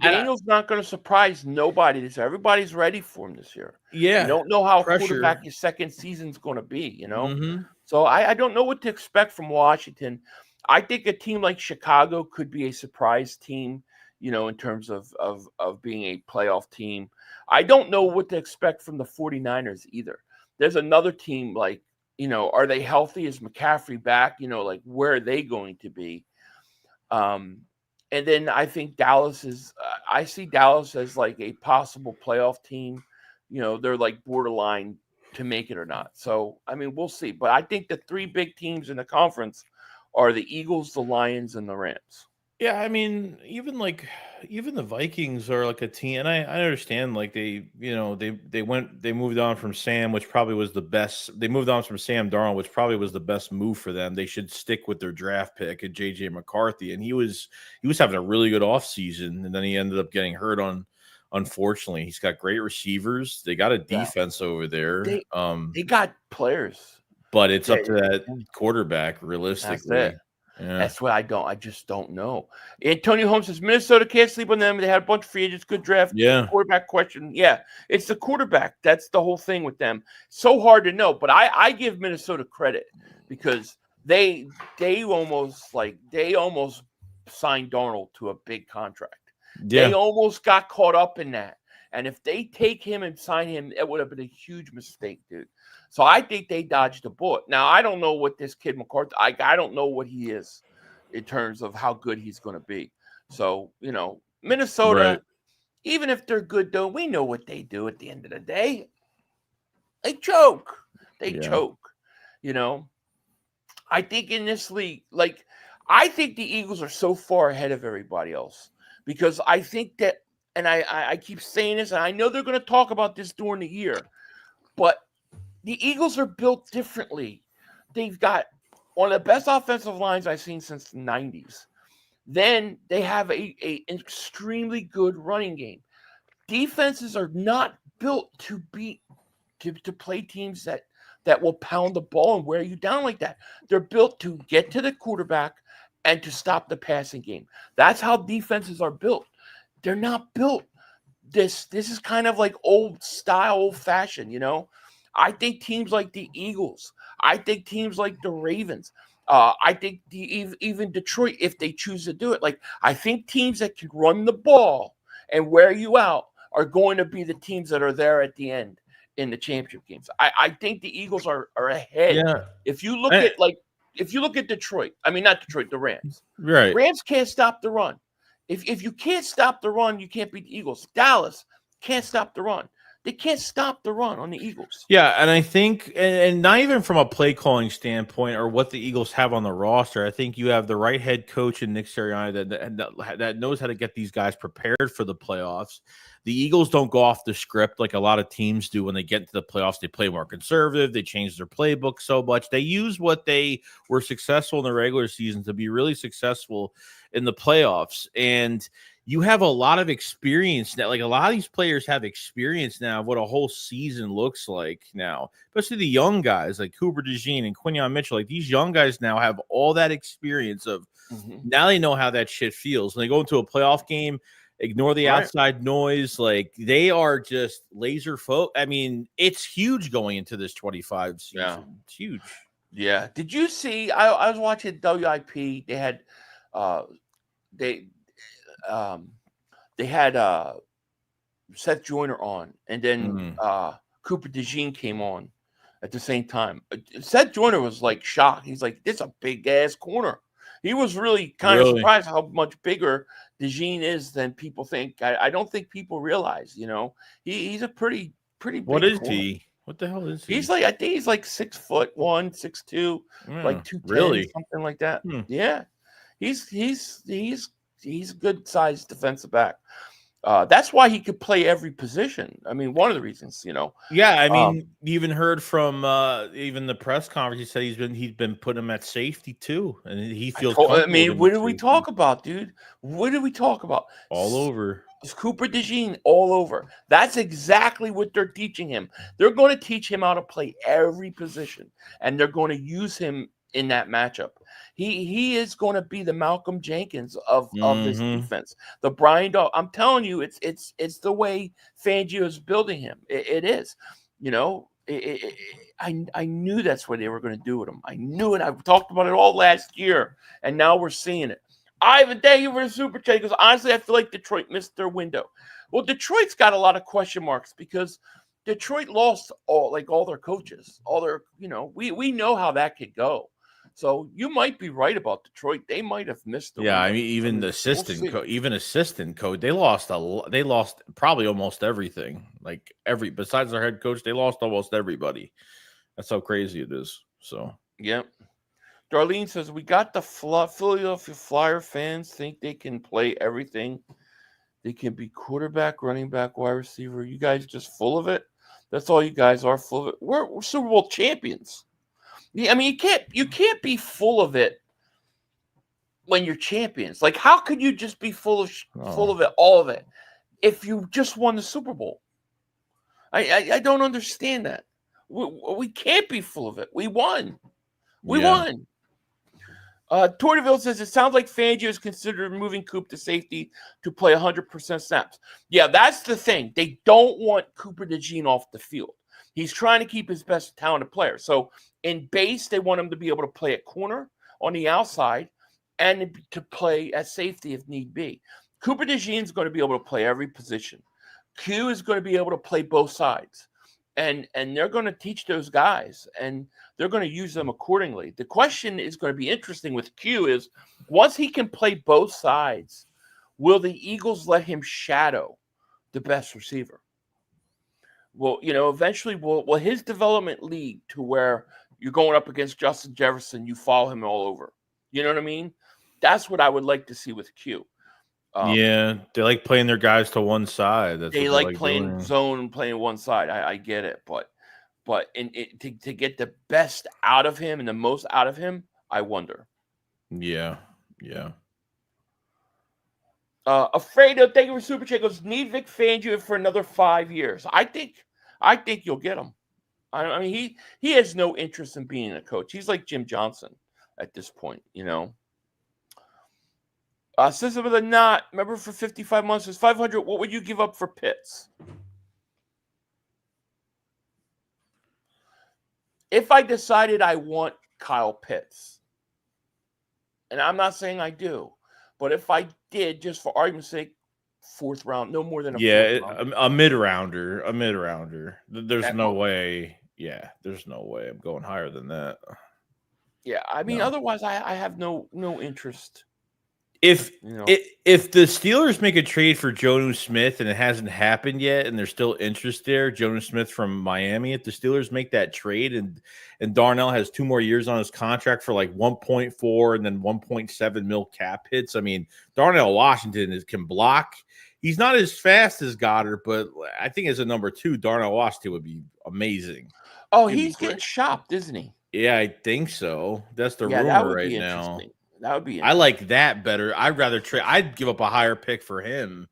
Daniel's not going to surprise nobody this year. Everybody's ready for him this year.
Yeah,
you don't know how
pressure.
Quarterback his second season's going to be.
Mm-hmm.
So I don't know what to expect from Washington. I think a team like Chicago could be a surprise team. In terms of being a playoff team. I don't know what to expect from the 49ers either. There's another team are they healthy? Is McCaffrey back? Where are they going to be? And then I think Dallas is I see Dallas as like a possible playoff team. They're like borderline to make it or not. So, I mean, we'll see. But I think the 3 big teams in the conference are the Eagles, the Lions, and the Rams.
Yeah, I mean, even the Vikings are like a team, and I understand they moved on from Sam, which probably was the best. They moved on from Sam Darnold, which probably was the best move for them. They should stick with their draft pick at JJ McCarthy, and he was having a really good offseason, and then he ended up getting hurt unfortunately. He's got great receivers. They got a defense over there.
They got players,
but it's up to that quarterback realistically.
That's it. Yeah. That's what I just don't know. Antonio Holmes says Minnesota can't sleep on them. They had a bunch of free agents, good draft.
Yeah.
Quarterback question. Yeah. It's the quarterback. That's the whole thing with them. So hard to know. But I give Minnesota credit because they almost signed Darnold to a big contract. Yeah. They almost got caught up in that. And if they take him and sign him, it would have been a huge mistake, dude. So I think they dodged a bullet. Now, I don't know what this kid McCarthy, I don't know what he is in terms of how good he's going to be. So, Minnesota, right. Even if they're good, though, we know what they do at the end of the day. They choke. They choke, I think in this league, I think the Eagles are so far ahead of everybody else because I think that, and I keep saying this, and I know they're going to talk about this during the year, but the Eagles are built differently. They've got one of the best offensive lines I've seen since the 90s. Then they have an extremely good running game. Defenses are not built to play teams that will pound the ball and wear you down like that. They're built to get to the quarterback and to stop the passing game. That's how defenses are built. They're not built. This is kind of like old style, old fashioned, I think teams like the Eagles, I think teams like the Ravens, I think even Detroit, if they choose to do it, I think teams that can run the ball and wear you out are going to be the teams that are there at the end in the championship games. I think the Eagles are ahead. Yeah. If you look at Detroit, I mean not Detroit, the Rams.
Right.
Rams can't stop the run. If you can't stop the run, you can't beat the Eagles. Dallas can't stop the run. They can't stop the run on the Eagles.
Yeah, and I think, and not even from a play calling standpoint or what the Eagles have on the roster, I think you have the right head coach in Nick Sirianni that knows how to get these guys prepared for the playoffs. The Eagles don't go off the script like a lot of teams do when they get into the playoffs. They play more conservative. They change their playbook so much. They use what they were successful in the regular season to be really successful in the playoffs. And you have a lot of experience now. Like a lot of these players have experience now of what a whole season looks like now, especially the young guys like Cooper DeJean and Quinyon Mitchell. Like these young guys now have all that experience of now they know how that shit feels. When they go into a playoff game, ignore the outside noise. Like they are just laser focused. I mean, it's huge going into this 25 season. Yeah. It's huge.
Yeah. Did you see? I was watching WIP. They had, they, um, they had Seth Joyner on, and then
Mm,
Cooper DeJean came on at the same time. Seth Joyner was like shocked. He's like, "This is a big ass corner." He was really kind of
really?
surprised how much bigger DeJean is than people think. I don't think people realize. He's a pretty
What
big
is
corner.
he? What the hell is
He's
he?
like, I think he's like 6'1", 6'2", like 210,
Really?
something like that.
Hmm.
Yeah, he's a good sized defensive back. That's why he could play every position. I mean, one of the reasons,
Yeah, I
Um,
mean, you even heard from even the press conference. He said he's been putting him at safety too, and he feels
I
comfortable with
mean,
him
what
at
did we
safety
talk about, dude? What did we talk about?
all over.
Cooper DeJean all over. That's exactly what they're teaching him. They're going to teach him how to play every position, and they're going to use him in that matchup. He is going to be the Malcolm Jenkins of this
Hmm.
defense. The Brian Dog. I'm telling you, it's the way Fangio is building him. It is. I knew that's what they were going to do with him. I knew it. I've talked about it all last year, and now we're seeing it. Ivan, thank you for the super chat. Because honestly, I feel like Detroit missed their window. Well, Detroit's got a lot of question marks because Detroit lost all their coaches, all their we know how that could go. So you might be right about Detroit. They might have missed the
Yeah, I
window.
mean, even the
We'll see.
assistant coach, they lost they lost probably almost everything. Like besides their head coach, they lost almost everybody. That's how crazy it is. So
Yep. Darlene says we got the Philadelphia Flyer fans think they can play everything. They can be quarterback, running back, wide receiver. You guys just full of it. That's all you guys are, full of it. We're Super Bowl champions. Yeah, I mean, you can't be full of it when you're champions. Like, how could you just be full of it, all of it, if you just won the Super Bowl? I don't understand that. We can't be full of it. We won. We
yeah,
won. Tortiville says it sounds like Fangio is considering moving Coop to safety to play 100% snaps. Yeah, that's the thing. They don't want Cooper DeJean off the field. He's trying to keep his best talented player. So in base, they want him to be able to play at corner on the outside and to play at safety if need be. Cooper DeJean is going to be able to play every position. Q is going to be able to play both sides. And they're going to teach those guys, and they're going to use them accordingly. The question is going to be interesting with Q is once he can play both sides, will the Eagles let him shadow the best receiver? Well, eventually will his development lead to where you're going up against Justin Jefferson, you follow him all over. You know what I mean? That's what I would like to see with Q.
yeah, they like playing their guys to one side. That's
They
what they
like
like
playing
doing.
zone and playing one side. I get it, but to get the best out of him and the most out of him, I wonder.
Yeah, yeah.
Afredo, thank you for super chat. Goes need Vic Fangio for another 5 years. I think you'll get him. I mean he has no interest in being a coach. He's like Jim Johnson at this point, System of the Knot, remember for 55 months is 500. What would you give up for Pitts? If I decided I want Kyle Pitts, and I'm not saying I do, but if I did, just for argument's sake, 4th round, no more than a 4th round.
A mid rounder, There's
At
no
most.
way. Yeah, there's no way I'm going higher than that.
Yeah, I mean,
No.
otherwise, I have no interest.
If the Steelers make a trade for Jonnu Smith and it hasn't happened yet, and there's still interest there, Jonnu Smith from Miami, if the Steelers make that trade and Darnell has 2 more years on his contract for like 1.4 and then 1.7 mil cap hits, I mean, Darnell Washington can block. He's not as fast as Goddard, but I think as a number 2, Darnell Washington would be amazing.
Oh,
He'd be
he's getting
great.
shopped, isn't he?
Yeah, I think so. That's the
Yeah, that
rumor
would
right
be
now.
interesting. That would be
I
interesting.
like that better. I'd rather trade. I'd give up a higher pick for him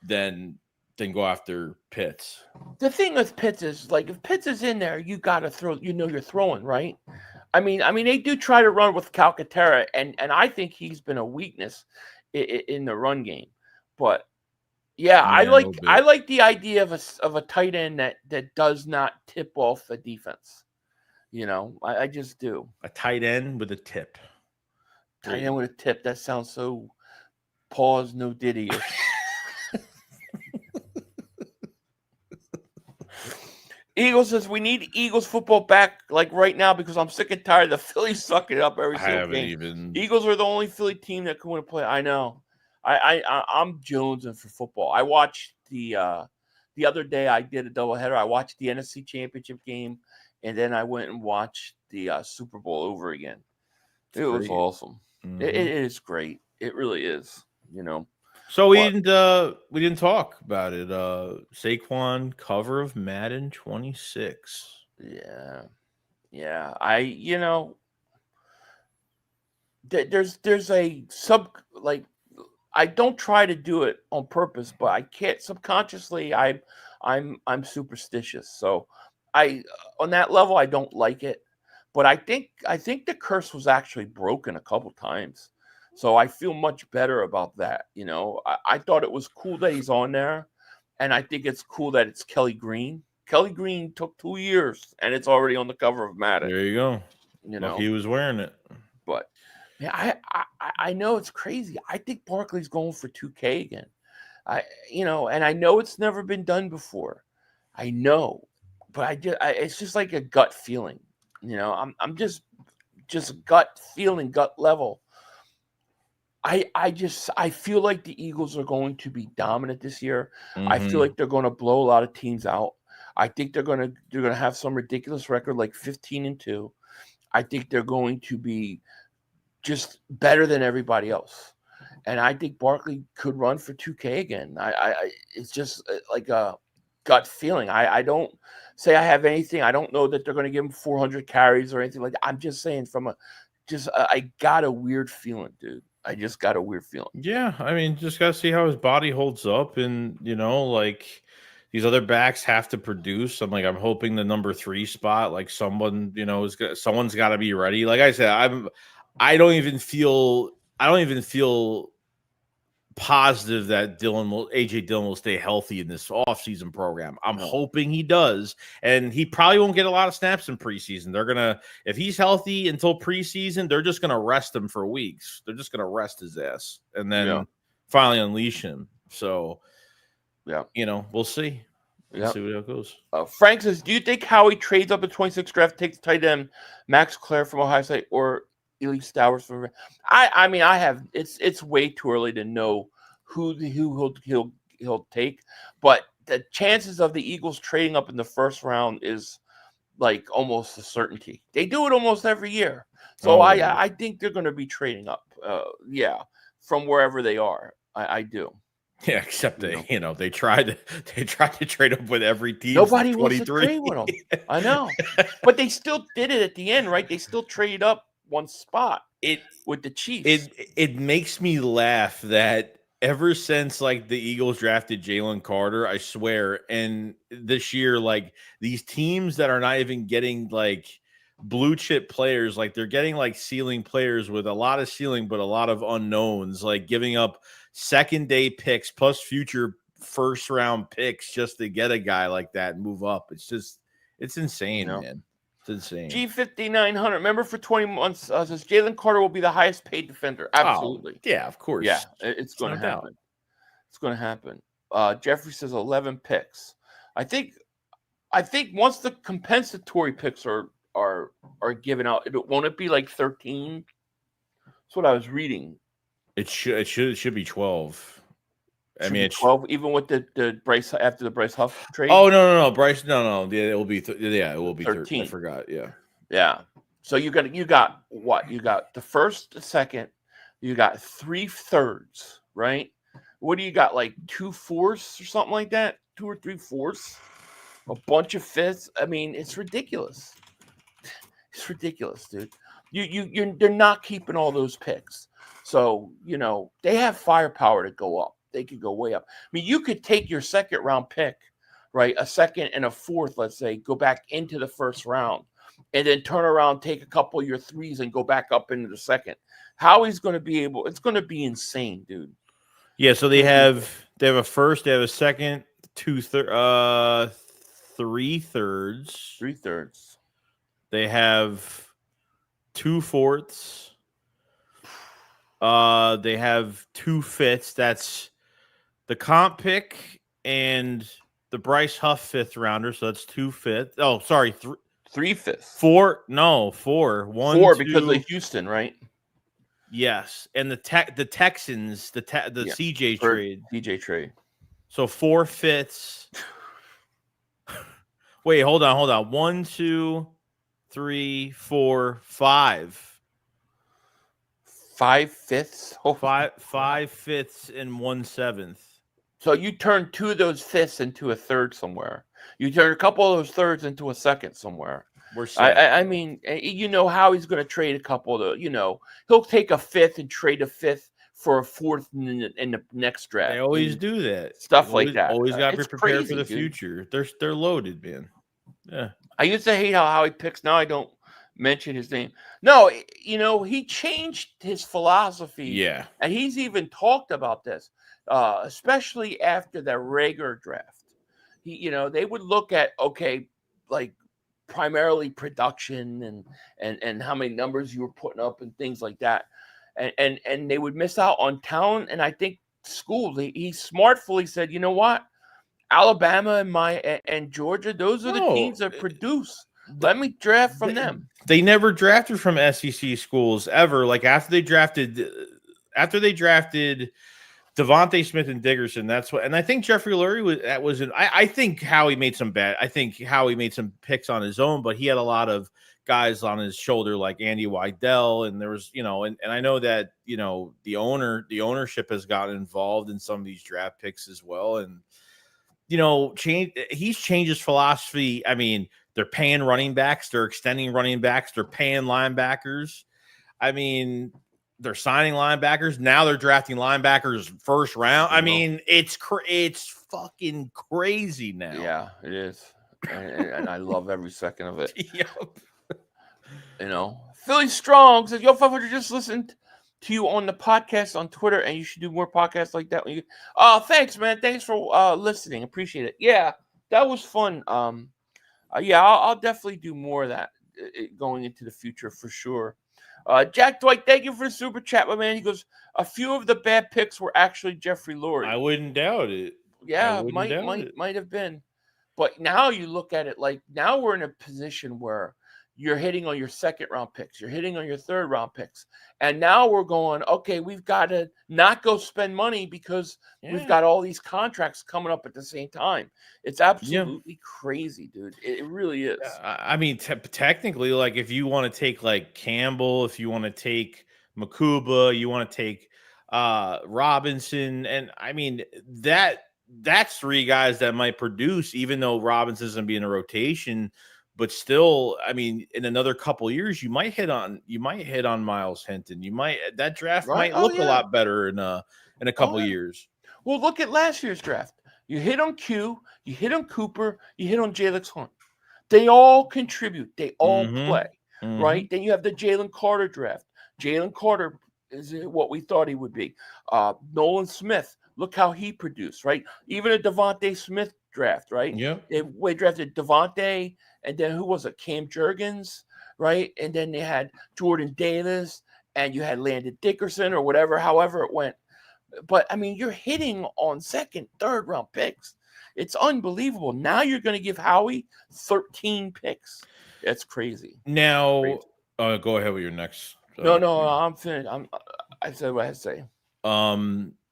than go after Pitts.
The thing with Pitts is, like, if Pitts is in there, you got to throw. You're throwing, right? I mean, they do try to run with Calcaterra, and I think he's been a weakness in the run game. But yeah, I like the idea of a tight end that does not tip off the defense. You know, I just do.
A tight end with a tip.
Tight end with a tip. That sounds so pause no Diddy-ish. Eagles says we need Eagles football back like right now because I'm sick and tired of the Phillies sucking it up every single game. Eagles are the only Philly team that can win a play. I know. I'm jonesing for football. I watched the other day. I did a doubleheader. I watched the NFC Championship game, and then I went and watched the Super Bowl over again. It was awesome. Mm-hmm. It is great. It really is. You know.
So we didn't talk about it. Saquon cover of Madden 26.
Yeah. There's a I don't try to do it on purpose, but I can't subconsciously. I'm superstitious, so on that level I don't like it. But I think the curse was actually broken a couple times. So I feel much better about that. You know, I thought it was cool that he's on there. And I think it's cool that it's Kelly Green. Kelly Green took 2 years, and it's already on the cover of Madden.
There you go. You know, he was wearing it.
But yeah, I know it's crazy. I think Barkley's going for 2K again. And I know it's never been done before. I know, but it's just like a gut feeling. You know, I'm just gut feeling, gut level. I feel like the Eagles are going to be dominant this year. Mm-hmm. I feel like they're going to blow a lot of teams out. I think they're going to have some ridiculous record like 15-2. I think they're going to be just better than everybody else. And I think Barkley could run for 2K again. It's just like a gut feeling. I don't say I have anything. I don't know that they're going to give him 400 carries or anything like that. I'm just saying I got a weird feeling, dude. I just got a weird feeling.
Yeah, I mean, just got to see how his body holds up. And, you know, like these other backs have to produce. I'm hoping the number 3 spot, like someone, you know, someone's got to be ready. Like I said, I don't even feel positive that AJ Dillon will stay healthy in this offseason program. I'm hoping he does, and he probably won't get a lot of snaps in preseason. If he's healthy until preseason, they're just gonna rest him for weeks. They're just gonna rest his ass and then finally unleash him. So, you know, we'll see. We'll see how it goes.
Frank says, do you think Howie trades up at 26 draft, takes tight end Max Clare from Ohio State or Ely Stowers from? I mean, it's way too early to know who he'll take, but the chances of the Eagles trading up in the first round is like almost a certainty. They do it almost every year, so I think they're going to be trading up. From wherever they are, I do.
Yeah, except they tried to trade up with every team.
Nobody wants to trade with them. I know, but they still did it at the end, right? They still traded up one spot with the Chiefs.
It makes me laugh that ever since like the Eagles drafted Jalen Carter, I swear, and this year, like these teams that are not even getting like blue chip players, like they're getting like ceiling players with a lot of ceiling but a lot of unknowns, like giving up second day picks plus future first round picks just to get a guy like that and move up. It's insane, man. It's insane.
G5900. Remember, for 20 months, says Jalen Carter will be the highest paid defender. Absolutely.
Yeah, of course.
Yeah, it's going to happen. It's going to happen. Jeffrey says 11 picks. I think once the compensatory picks are given out, won't it be like 13? That's what I was reading.
It should be 12. I mean, it's
12, even with the Bryce after the Bryce Huff trade.
Oh no, Bryce, no. Yeah, it will be. It will be 13. I forgot.
Yeah. So you got what? You got the first, the second. You got 3/3, right? What do you got? Like 2 fourths or something like that? 2 or 3 fourths. A bunch of fifths. I mean, it's ridiculous. It's ridiculous, dude. They're not keeping all those picks. So they have firepower to go up. They could go way up. I mean, you could take your second round pick, right? A second and a fourth, let's say, go back into the first round, and then turn around, take a couple of your threes, and go back up into the second. Howie's going to be able. It's going to be insane, dude.
Yeah. So they have a first, they have a second, 3/3.
3/3.
They have 2 fourths. They have 2 fifths. That's the comp pick and the Bryce Huff 5th rounder. So that's 2 fifths. Oh, sorry.
3 fifths.
4. No, 4. 1,
4
2,
because of Houston, right?
Yes. And the Texans, the CJ trade.
CJ trade.
So 4 fifths. Wait, hold on. 1, 2, 3, 4, 5.
5 fifths. Oh,
5 fifths and 1/7.
So you turn 2 of those fifths into a third somewhere. You turn a couple of those thirds into a second somewhere.
We're set.
I mean, you know how he's going to trade a couple of, he'll take a fifth and trade a fifth for a fourth in the next draft.
They always do that.
Stuff like that.
Always got to be prepared
crazy,
for the
dude.
future. They're loaded, man. Yeah.
I used to hate how he picks. Now I don't mention his name. No, he changed his philosophy.
Yeah.
And he's even talked about this, especially after the Rager draft. They would look at, like primarily production and how many numbers you were putting up and things like that. And they would miss out on talent. And I think school, he smartfully said, you know what? Alabama and Georgia, those are the teams that produce. Let me draft from them.
They never drafted from SEC schools ever. Like after they drafted Devontae Smith and Dickerson, that's what. And I think Jeffrey Lurie I think Howie made some picks on his own, but he had a lot of guys on his shoulder like Andy Weidel, and there was, and I know that, the ownership has gotten involved in some of these draft picks as well. And, he's changed his philosophy. I mean, they're paying running backs, they're extending running backs, they're paying linebackers. I mean, they're signing linebackers. Now they're drafting linebackers first round. I mean, it's fucking crazy now.
Yeah, it is. And I love every second of it.
Yep.
Philly Strong says, yo, 500 just listened to you on the podcast on Twitter, and you should do more podcasts like that. Thanks, man. Thanks for listening. Appreciate it. Yeah, that was fun. I'll definitely do more of that going into the future for sure. Jack Dwight, thank you for the super chat, my man. He goes, a few of the bad picks were actually Jeffrey Lurie.
I wouldn't doubt it.
Yeah, might have been. But now you look at it like now we're in a position where you're hitting on your second round picks. You're hitting on your third round picks. And now we're going, okay, we've got to not go spend money because we've got all these contracts coming up at the same time. It's absolutely crazy, dude. It really is.
I mean, technically, like if you want to take like Campbell, if you want to take Makuba, you want to take Robinson. And I mean, that's 3 guys that might produce, even though Robinson's going to be in a rotation. But still, I mean, in another couple of years, you might hit on Miles Hinton. That draft might look a lot better in a couple of years.
Well, look at last year's draft. You hit on Q, you hit on Cooper, you hit on Jalen Hunt. They all contribute. They all play, right? Then you have the Jalen Carter draft. Jalen Carter is what we thought he would be. Nolan Smith, look how he produced, right? Even a Devontae Smith draft, right?
Yeah.
They drafted Devontae, and then who was it? Cam Jurgens, right? And then they had Jordan Davis, and you had Landon Dickerson or whatever, however it went. But, I mean, you're hitting on second, third round picks. It's unbelievable. Now you're going to give Howie 13 picks. That's crazy.
Now, go ahead with your next.
No, I'm finished. I said what I had to say.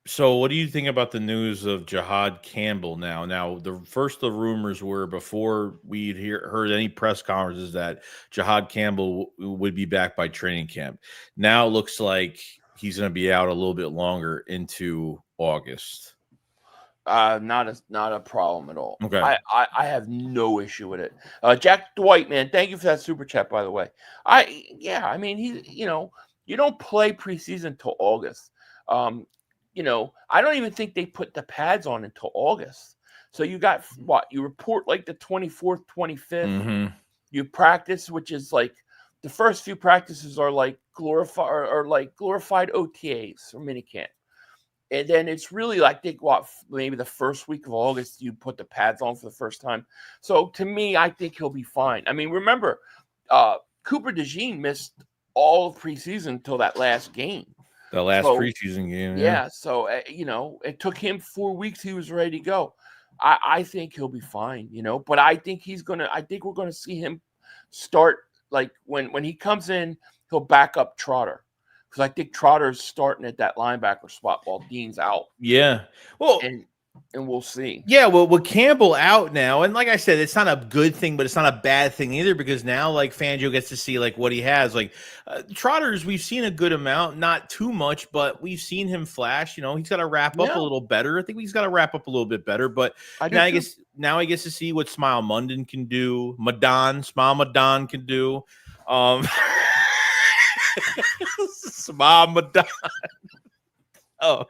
So what do you think about the news of Jihad Campbell now? Now, the rumors were before we'd heard any press conferences that Jihad Campbell would be back by training camp. Now it looks like he's going to be out a little bit longer into August.
Not a problem at all.
Okay.
I have no issue with it. Jack Dwight, man, thank you for that super chat, by the way. I mean, you don't play preseason till August. I don't even think they put the pads on until August. So you got what? You report like the 24th, 25th. You practice, which is like the first few practices are like glorified OTAs or minicamp. And then it's really like maybe the first week of August you put the pads on for the first time. So to me, I think he'll be fine. I mean, remember, Cooper DeJean missed all of preseason until that last game.
The last
So,
preseason game.
yeah. So, it took him 4 weeks. He was ready to go. I think he'll be fine, but I think we're going to see him start, like, when he comes in, he'll back up Trotter. Because I think Trotter's starting at that linebacker spot while Dean's out.
Yeah. Well,
and we'll see.
Yeah, well, with Campbell out now, and like I said, it's not a good thing, but it's not a bad thing either, because now, like, Fangio gets to see, like, what he has. Like, Trotters, we've seen a good amount, not too much, but we've seen him flash. He's got to wrap up a little better. I think he's got to wrap up a little bit better, but now he gets to see what Smile Munden can do, Smile Madon can do. Smile Madon. Oh,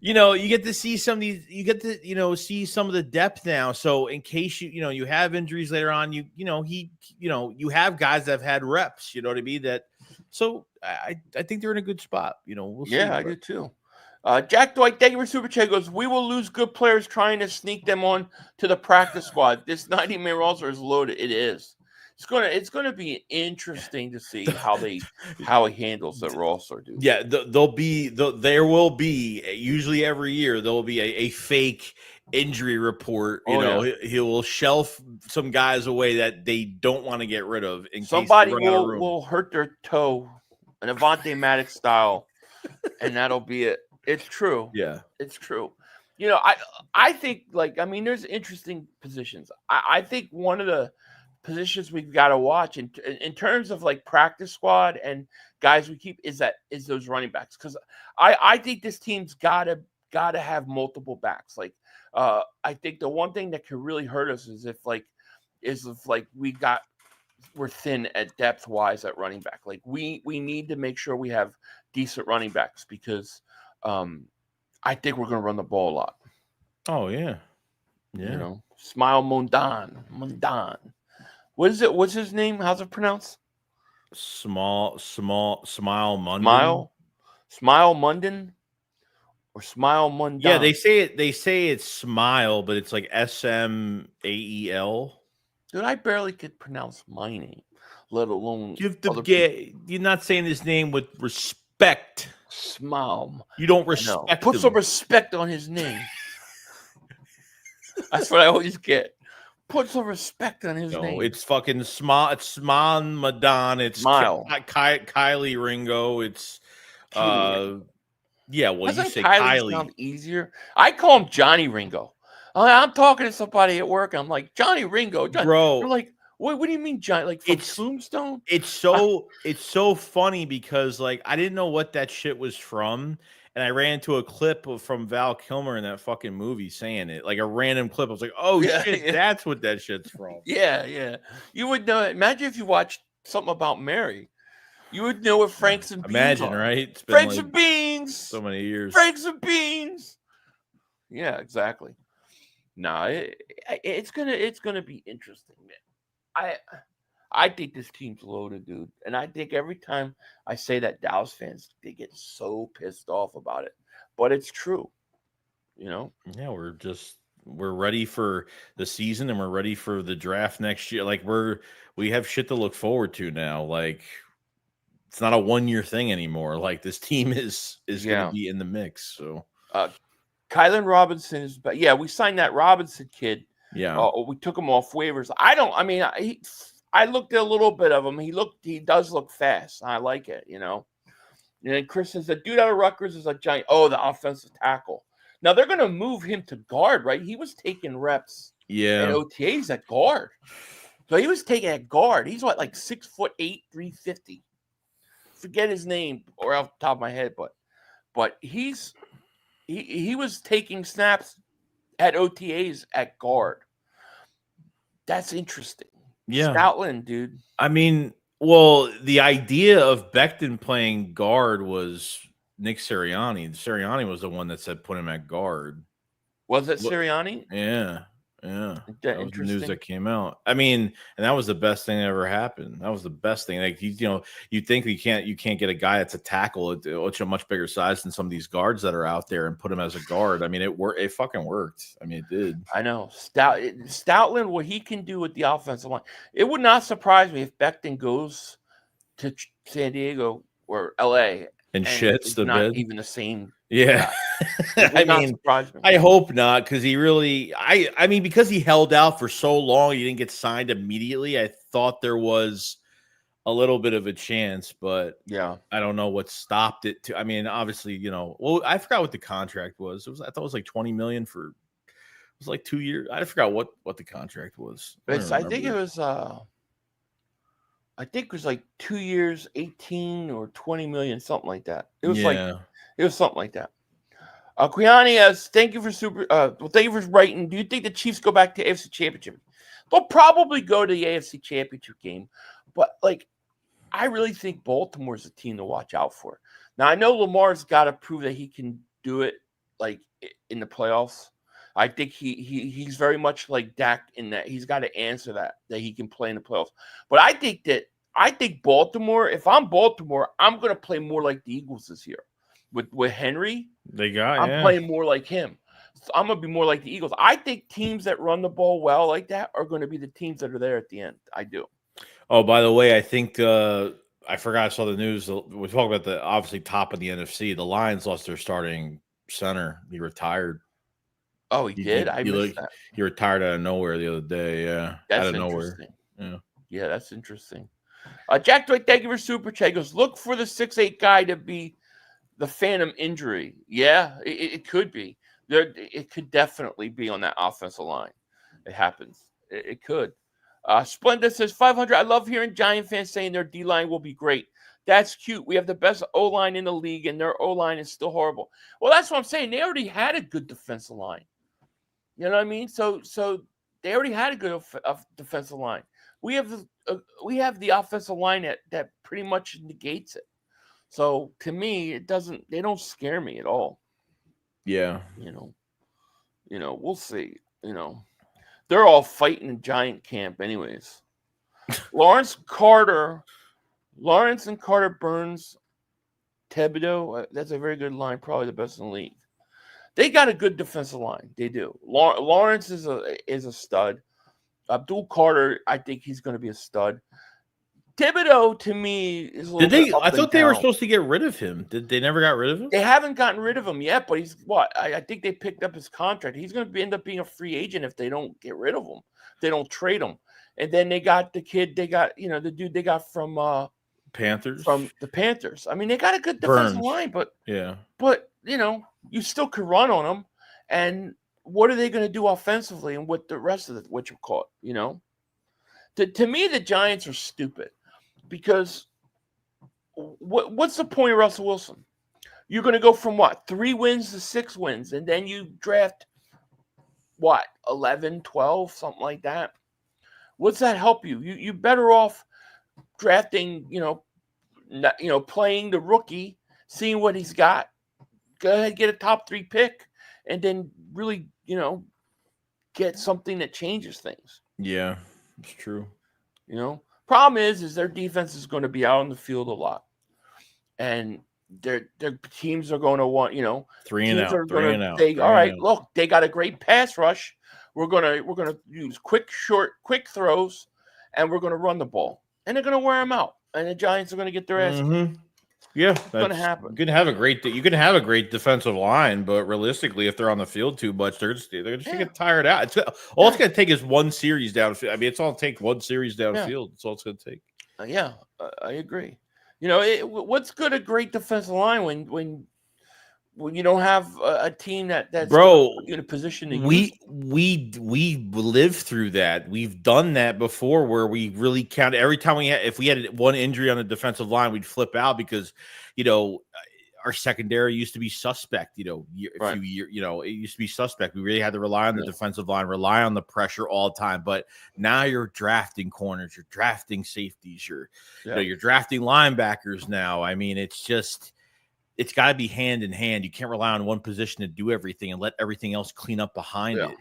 you get to see some of these. You get to see some of the depth now. So in case you have injuries later on, you have guys that have had reps. You know what I mean? That. So I think they're in a good spot. We'll see.
Yeah, I do too. Jack Dwight, thank you for Super Chat. Goes, we will lose good players trying to sneak them on to the practice squad. This 90-man roster is loaded. It is. It's gonna be interesting to see how he handles the roster, dude.
Yeah, there will be usually every year there will be a fake injury report. He will shelf some guys away that they don't want to get rid of.
Somebody will hurt their toe, an Avante Maddox style, and that'll be it. It's true.
Yeah,
it's true. I think, there's interesting positions. I think one of the positions we've got to watch in terms of, like, practice squad and guys we keep is those running backs, because I think this team's gotta have multiple backs. Like, I think the one thing that could really hurt us is if we're thin at depth wise at running back. Like, we need to make sure we have decent running backs, because I think we're going to run the ball a lot.
Oh yeah, yeah.
Smile Mundan. What is it? What's his name? How's it pronounced?
Smile Munden.
Smile Munden, or Smile Mundan.
Yeah, they say it's Smile, but it's like SMAEL.
Dude, I barely could pronounce my name, let alone
you're not saying his name with respect.
Smile.
You don't respect.
Put some respect on his name. That's what I always get. Put some respect on his name.
It's fucking Smile. It's Sman Madan. It's
Smile.
Kylie Ringo. It's yeah. Well,
Doesn't
you say
Kylie sound easier? I call him Johnny Ringo. I'm talking to somebody at work. I'm like, Johnny Ringo.
Bro.
They're like, what do you mean, Johnny? Like, from Tombstone?
It's so funny, because, like, I didn't know what that shit was from. And I ran into a clip from Val Kilmer in that fucking movie saying it, like a random clip. I was like, "Oh shit, yeah. That's what that shit's from."
Yeah. You would know. Imagine if you watched something about Mary, you would know what Franks and Beans.
Imagine,
are.
right? It's been
Franks
like
and Beans.
So many years.
Franks and Beans. Yeah, exactly. Nah, it's gonna be interesting, man. I think this team's loaded, dude. And I think every time I say that, Dallas fans, they get so pissed off about it. But it's true. Yeah,
we're ready for the season, and we're ready for the draft next year. Like, we have shit to look forward to now. Like, it's not a 1-year thing anymore. Like, this team is going to be in the mix. So
Kylan Robinson is, but yeah, we signed that Robinson kid.
Yeah.
We took him off waivers. I looked at a little bit of him. He does look fast. I like it, And then Chris says, the dude out of Rutgers is a giant. Oh, the offensive tackle. Now they're going to move him to guard, right? He was taking reps and OTAs at guard. So he was taking at guard. He's what, like 6'8", 350. Forget his name or off the top of my head, but he was taking snaps at OTAs at guard. That's interesting.
Yeah.
Stoutland, dude.
I mean, well, the idea of Becton playing guard was Nick Sirianni. Sirianni was the one that said put him at guard.
Was it Sirianni?
Yeah. Yeah,
That
was the news
interesting.
that came out. I mean, and that was the best thing that ever happened. That was the best thing. Like you think you can't get a guy that's a tackle at a much bigger size than some of these guards that are out there and put him as a guard. I mean, it fucking worked. I mean, it did.
I know Stoutland, what he can do with the offensive line. It would not surprise me if Becton goes to San Diego or LA
And shits
it's
the
not
bed.
even the same.
Yeah.
It would
I
not
mean,
surprise me.
I hope not, because he really, I mean, because he held out for so long, he didn't get signed immediately. I thought there was a little bit of a chance, but
Yeah,
I don't know what stopped it. I mean, obviously, well, I forgot what the contract was. I thought it was like 20 million for, it was like 2 years. I forgot what the contract was.
I think it was. I think it was like 2 years, 18 or 20 million, something like that. It was something like that. Quiani as thank you for thank you for writing. Do you think the Chiefs go back to AFC Championship? They'll probably go to the AFC Championship game, but like I really think Baltimore's a team to watch out for. Now I know Lamar's got to prove that he can do it like in the playoffs. I think he's very much like Dak in that he's got to answer that he can play in the playoffs. But I think Baltimore, if I'm Baltimore, I'm going to play more like the Eagles this year. With Henry, I'm playing more like him. So I'm going to be more like the Eagles. I think teams that run the ball well like that are going to be the teams that are there at the end. I do.
Oh, by the way, I think I forgot I saw the news. We're talking about the obviously top of the NFC. The Lions lost their starting center. He retired.
Oh, he did? I missed that.
He retired out of nowhere the other day. Yeah.
That's
out of
interesting.
Nowhere.
Yeah, that's interesting. Jack Dwight, thank you for Super Chat. He goes, look for the 6'8" guy to be the phantom injury. Yeah, it could be. It could definitely be on that offensive line. It happens. It could. Splenda says 500. I love hearing Giant fans saying their D-line will be great. That's cute. We have the best O-line in the league, and their O-line is still horrible. Well, that's what I'm saying. They already had a good defensive line. You know what I mean? So they already had a good defensive line. We have the offensive line that pretty much negates it. So to me, they don't scare me at all.
Yeah.
We'll see. They're all fighting in Giant camp anyways. Lawrence and Carter Burns, Thibodeau, that's a very good line, probably the best in the league. They got a good defensive line. They do. Lawrence is a stud. Abdul Carter, I think he's going to be a stud. Thibodeau, to me, is a little bit up
I thought
and
they
down.
were supposed to get rid of him. Did they never got rid of him?
They haven't gotten rid of him yet, but he's what? I think they picked up his contract. He's going to end up being a free agent if they don't get rid of him. If they don't trade him. And then they got the kid. They got the dude they got from
Panthers.
From the Panthers. I mean, they got a good defensive line, but you still could run on them. And what are they going to do offensively? And what the rest of what you call it? To me, the Giants are stupid. Because what's the point of Russell Wilson? You're going to go from 3 wins to 6 wins, and then you draft 11, 12, something like that. What's that help you? You better off drafting, playing the rookie, seeing what he's got. Go ahead, get a top 3 pick, and then really, get something that changes things.
Yeah, it's true.
Problem is their defense is going to be out on the field a lot, and their teams are going to want
3 and out.
All right, look, they got a great pass rush. We're gonna use quick throws, and we're gonna run the ball, and they're gonna wear them out, and the Giants are gonna get their ass.
Mm-hmm. Yeah, that's
going to happen.
You can have a great defensive line, but realistically, if they're on the field too much, they're just gonna get tired out. It's going to take is one series downfield. I mean, it's all take one series downfield. That's all it's going to take.
I agree. What's good a great defensive line when you don't have a team that's in a position to
we lived through that. We've done that before where we really count every time if we had one injury on the defensive line, we'd flip out because our secondary used to be suspect. It used to be suspect. We really had to rely on the defensive line, rely on the pressure all the time. But now you're drafting corners, you're drafting safeties, you're drafting linebackers now. I mean, it's got to be hand in hand. You can't rely on one position to do everything and let everything else clean up behind it.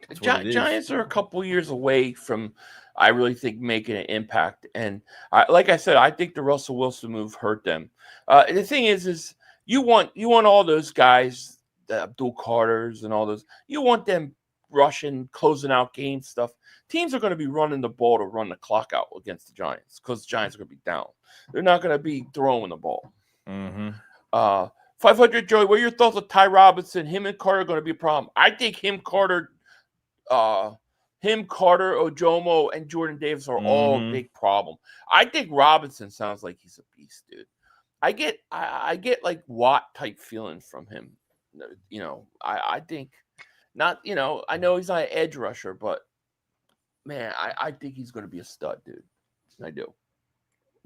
That's what it is.
Giants are a couple years away from, I really think, making an impact. And like I said, I think the Russell Wilson move hurt them. The thing is you want all those guys, the Abdul Carters and all those. You want them rushing, closing out game stuff. Teams are going to be running the ball to run the clock out against the Giants because the Giants are going to be down. They're not going to be throwing the ball.
Mm-hmm.
500 Joey, what are your thoughts of Ty Robinson? Him and Carter are going to be a problem. I think Carter, Ojomo, and Jordan Davis are all a big problem. I think Robinson sounds like he's a beast, dude. I get like Watt type feeling from him. You know, I think not. You know, I know he's not an edge rusher, but man, I think he's going to be a stud, dude. I do.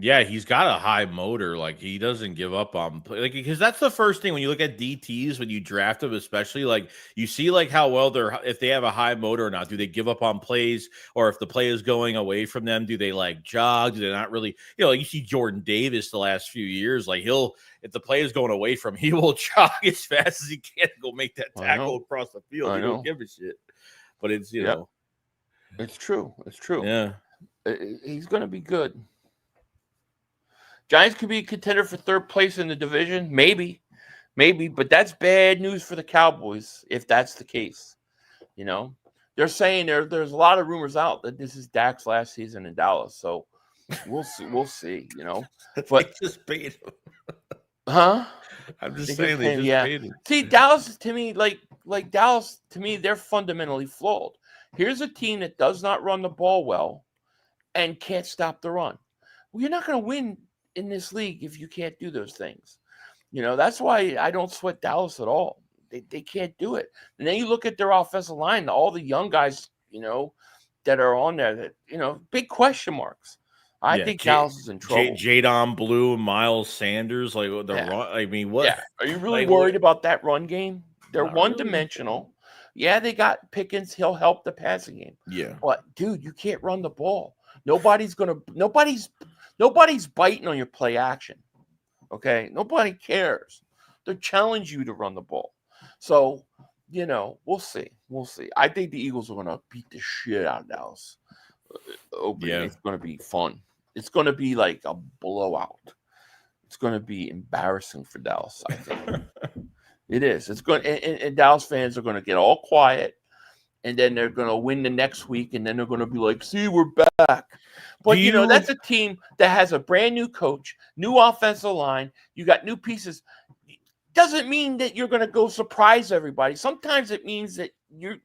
Yeah, he's got a high motor. Like, he doesn't give up on play. Like, because that's the first thing when you look at DTs, when you draft them, especially, like, you see like how well if they have a high motor or not. Do they give up on plays? Or if the play is going away from them, do they like jog? Do they not really, like you see Jordan Davis the last few years, like if the play is going away from him, he will jog as fast as he can to go make that tackle across the field. He don't give a shit. But it's, you know.
It's true. It's true.
Yeah.
He's going to be good. Giants could be a contender for third place in the division. Maybe, but that's bad news for the Cowboys if that's the case. You know, they're saying there's a lot of rumors out that this is Dak's last season in Dallas. So we'll see, you know. But
they just paid him.
Huh?
I'm just saying they just paid him.
See, Dallas to me, like Dallas to me, they're fundamentally flawed. Here's a team that does not run the ball well and can't stop the run. Well, you're not going to win in this league if you can't do those things. You know, that's why I don't sweat Dallas at all. They can't do it. And then you look at their offensive line, all the young guys, you know, that are on there that, you know, big question marks. I think Dallas is in trouble.
Jadon Blue, Miles Sanders, like the run. I mean, what?
Yeah. Are you really worried about that run game? They're one-dimensional. Really. Yeah, they got Pickens. He'll help the passing game.
Yeah.
But, dude, you can't run the ball. Nobody's biting on your play action. Okay? Nobody cares. They challenge you to run the ball. So, you know, we'll see. I think the Eagles are going to beat the shit out of Dallas. It's going to be fun. It's going to be like a blowout. It's going to be embarrassing for Dallas, I think. It is. It's going and Dallas fans are going to get all quiet. And then they're going to win the next week, and then they're going to be like, see, we're back. But, you know, that's a team that has a brand new coach, new offensive line. You got new pieces. Doesn't mean that you're going to go surprise everybody. Sometimes it means that you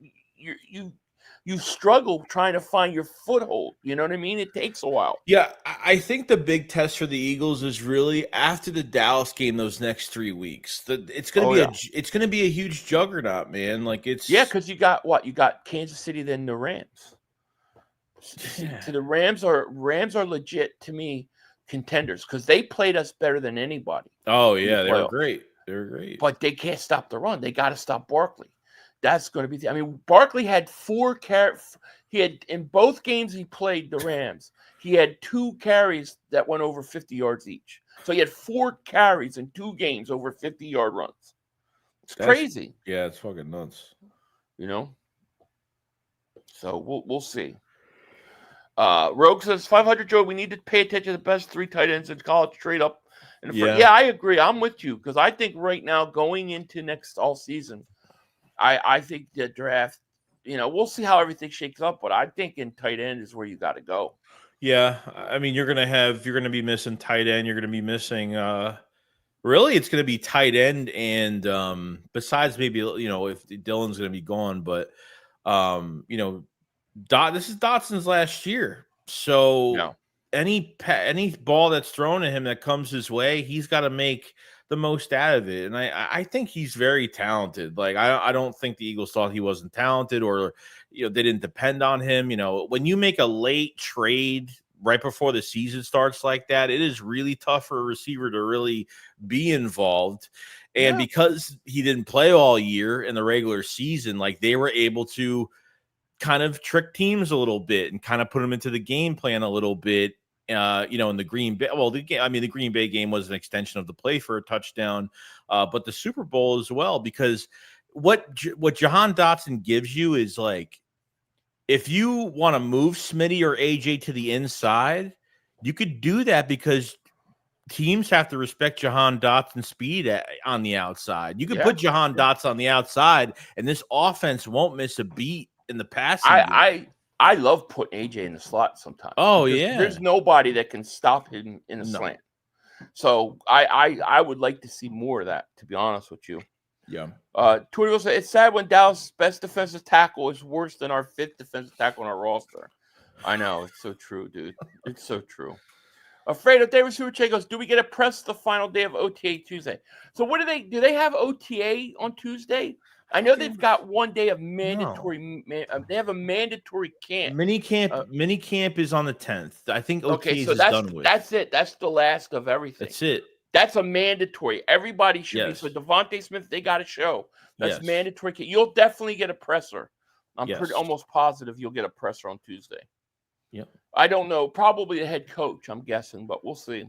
struggle trying to find your foothold. You know what I mean? It takes a while.
Yeah, I think the big test for the Eagles is really after the Dallas game. Those next 3 weeks, it's going to be a huge juggernaut, man. Like
because you got what? You got Kansas City, then the Rams. Yeah. So the Rams are legit to me contenders because they played us better than anybody.
Oh yeah, they were great. They're great,
but they can't stop the run. They got to stop Barkley. That's going to be. I mean, Barkley had 4 carries. He had in both games he played the Rams. He had 2 carries that went over 50 yards each. So he had 4 carries in 2 games over 50-yard runs. That's crazy.
Yeah, it's fucking nuts.
You know. So we'll see. Rogue says 500 Joe. We need to pay attention to the best 3 tight ends in college trade up. Yeah, I agree. I'm with you because I think right now going into next all season. I think the draft, you know, we'll see how everything shakes up, but I think in tight end is where you got to go.
Yeah, I mean, you're going to be missing tight end. You're going to be missing, really, it's going to be tight end and besides maybe, you know, if Dylan's going to be gone, but, you know, this is Dotson's last year. So any ball that's thrown at him that comes his way, he's got to make the most out of it. And I think he's very talented. Like, I don't think the Eagles thought he wasn't talented or, you know, they didn't depend on him. You know, when you make a late trade right before the season starts like that, it is really tough for a receiver to really be involved. And because he didn't play all year in the regular season, like they were able to kind of trick teams a little bit and kind of put them into the game plan a little bit. You know, in the Green Bay, the Green Bay game was an extension of the play for a touchdown, but the Super Bowl as well, because what Jahan Dotson gives you is like, if you want to move Smitty or AJ to the inside, you could do that because teams have to respect Jahan Dotson's speed on the outside. You could put Jahan Dotson on the outside, and this offense won't miss a beat in the passing game.
I love putting AJ in the slot sometimes.
Oh,
there's nobody that can stop him in a slant. So I would like to see more of that, to be honest with you.
Yeah.
Twitter will say it's sad when Dallas' best defensive tackle is worse than our 5th defensive tackle on our roster. I know, it's so true, dude. It's so true. Afraid of David Superche goes, do we get a press the final day of OTA Tuesday? So what do they have OTA on Tuesday? I know they've got one day of mandatory. They have a mandatory camp.
Mini camp is on the 10th. I think OTA
is
done with.
That's it. That's the last of everything.
That's it.
That's a mandatory. Everybody should be. So Devontae Smith, they got a show. That's mandatory. You'll definitely get a presser. I'm almost positive you'll get a presser on Tuesday.
Yep.
I don't know. Probably the head coach, I'm guessing, but we'll see.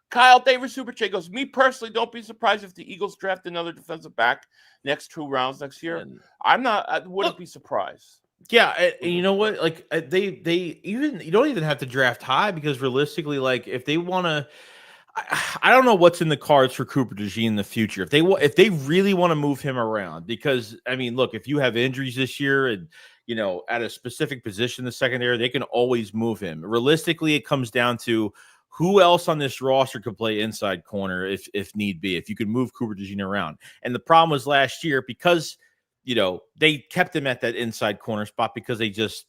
Kyle Davis Superche goes, me personally, don't be surprised if the Eagles draft another defensive back next 2 rounds next year. I wouldn't be surprised.
Yeah, you know what? Like they even, you don't even have to draft high, because realistically, like if they want to, I don't know what's in the cards for Cooper DeJean in the future. If they really want to move him around, because I mean, look, if you have injuries this year and at a specific position in the secondary, they can always move him. Realistically, it comes down to who else on this roster could play inside corner if need be, if you could move Cooper DeJean around. And the problem was last year, because they kept him at that inside corner spot because they just,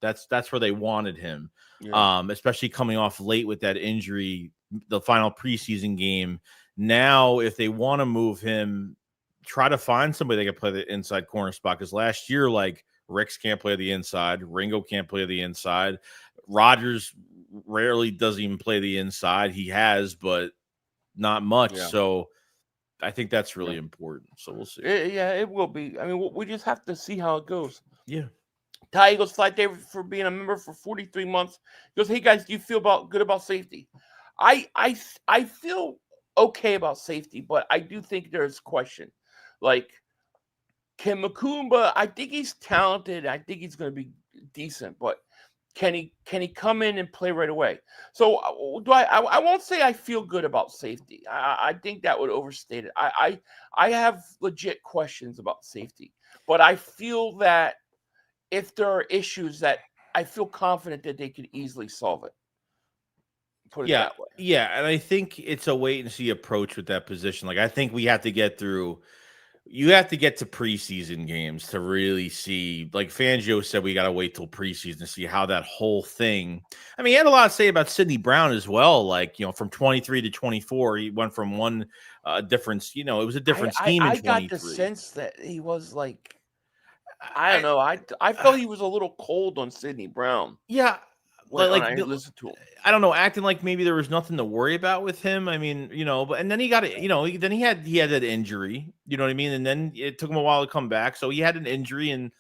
that's where they wanted him. Yeah. Especially coming off late with that injury, the final preseason game. Now, if they want to move him, try to find somebody that can play the inside corner spot. Because last year, like, Ricks can't play the inside, Ringo can't play the inside, Rodgers rarely doesn't even play the inside. He has, but not much. Yeah. So I think that's really important. So we'll see.
It will be. I mean, we just have to see how it goes.
Yeah.
Ty Eagles Flight David for being a member for 43 months. He goes, hey guys, do you feel good about safety? I feel okay about safety, but I do think there's question. Like, can Makumba, I think he's talented. I think he's going to be decent, but can he come in and play right away? So I won't say I feel good about safety. I think that would overstate it. I have legit questions about safety, but I feel that if there are issues, that I feel confident that they could easily solve it. Put it that way.
Yeah, and I think it's a wait and see approach with that position. Like, I think we have to get through. You have to get to preseason games to really see. Like Fangio said, we got to wait till preseason to see how that whole thing. I mean, he had a lot to say about Sidney Brown as well. Like, from 23 to 24, he went from one difference. It was a different scheme.
I got the sense that he was like, I don't know. I felt he was a little cold on Sidney Brown.
Yeah.
When I listened to him.
I don't know, acting like maybe there was nothing to worry about with him. I mean, but and then he got it, then he had that injury, you know what I mean? And then it took him a while to come back. So he had an injury, and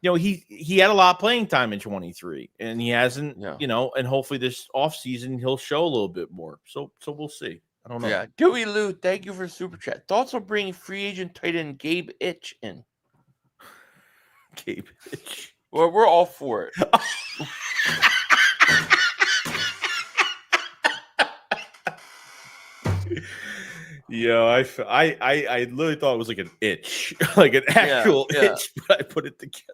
he had a lot of playing time in 23, and he hasn't, and hopefully this offseason he'll show a little bit more. So we'll see. I don't know.
Yeah. Dewey Lou, thank you for super chat. Thoughts on bringing free agent tight end Gabe Itch in?
Gabe Itch.
Well, we're all for it.
Yo, I literally thought it was like an itch, like an actual itch, but I put it together.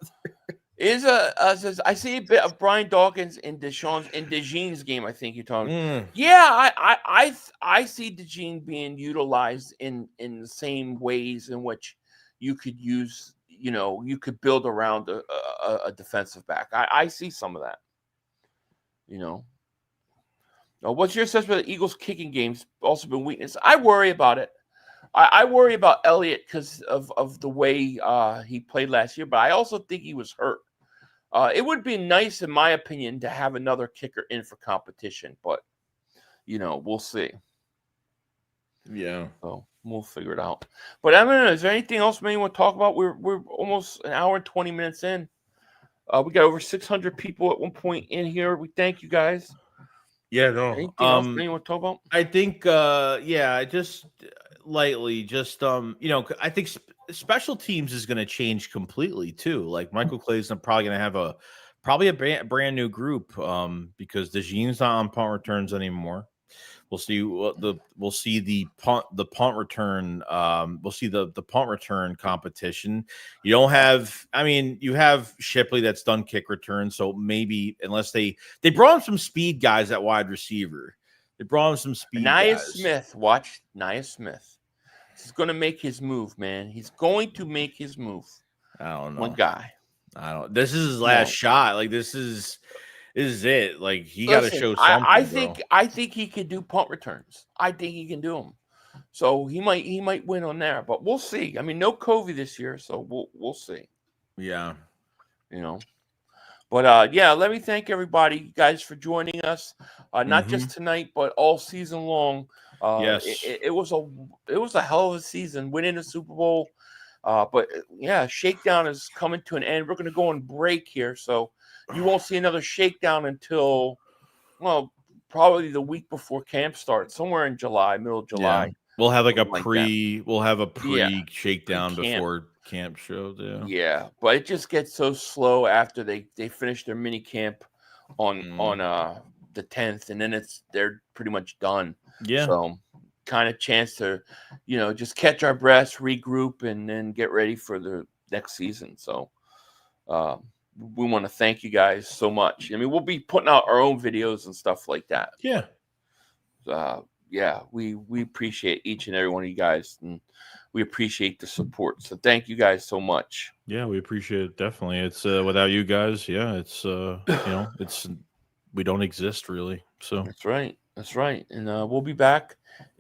I see a bit of Brian Dawkins in DeJean's game. I think you're talking. Yeah, I see DeJean being utilized in the same ways in which you could use. You could build around a defensive back. I see some of that. What's your assessment of the Eagles' kicking game's also been weakness? I worry about it. I worry about Elliott because of the way he played last year, but I also think he was hurt. It would be nice, in my opinion, to have another kicker in for competition, but, we'll see.
Yeah.
So we'll figure it out. But I mean, is there anything else maybe you want to talk about? We're almost an hour and 20 minutes in. We got over 600 people at one point in here. We thank you guys.
Yeah, no.
Anything else you want to talk about?
I think, just lightly. Just I think special teams is going to change completely too. Like Michael Clay's probably going to have a brand new group because DeJean's not on punt returns anymore. We'll see the punt return. We'll see the punt return competition. You don't have. I mean, you have Shipley that's done kick returns. So maybe unless they brought him some speed guys at wide receiver. They brought him some speed guys.
Smith. Watch Nia Smith. He's going to make his move, man. He's going to make his move.
I don't know.
One guy.
I don't. This is his last shot. Like this is it. Like he got to show something.
I think he could do punt returns. I think he can do them. So he might win on there, but we'll see. I mean, no Covey this year, so we'll see.
Yeah,
But let me thank everybody, guys, for joining us. Not just tonight, but all season long.
Yes,
it was a hell of a season, winning the Super Bowl. But Shakedown is coming to an end. We're going to go on break here, so you won't see another Shakedown until, probably the week before camp starts, somewhere in July, middle of July.
Yeah. We'll have we'll have a pre Shakedown before camp shows.
Yeah, but it just gets so slow after they finish their mini camp on the 10th, and then they're pretty much done.
Yeah.
So kind of chance to, just catch our breaths, regroup, and then get ready for the next season. So we want to thank you guys so much. I mean, we'll be putting out our own videos and stuff like that.
Yeah.
We appreciate each and every one of you guys, and we appreciate the support. So thank you guys so much.
Yeah, we appreciate it. Definitely. It's without you guys. Yeah. It's, we don't exist really. So
That's right. And we'll be back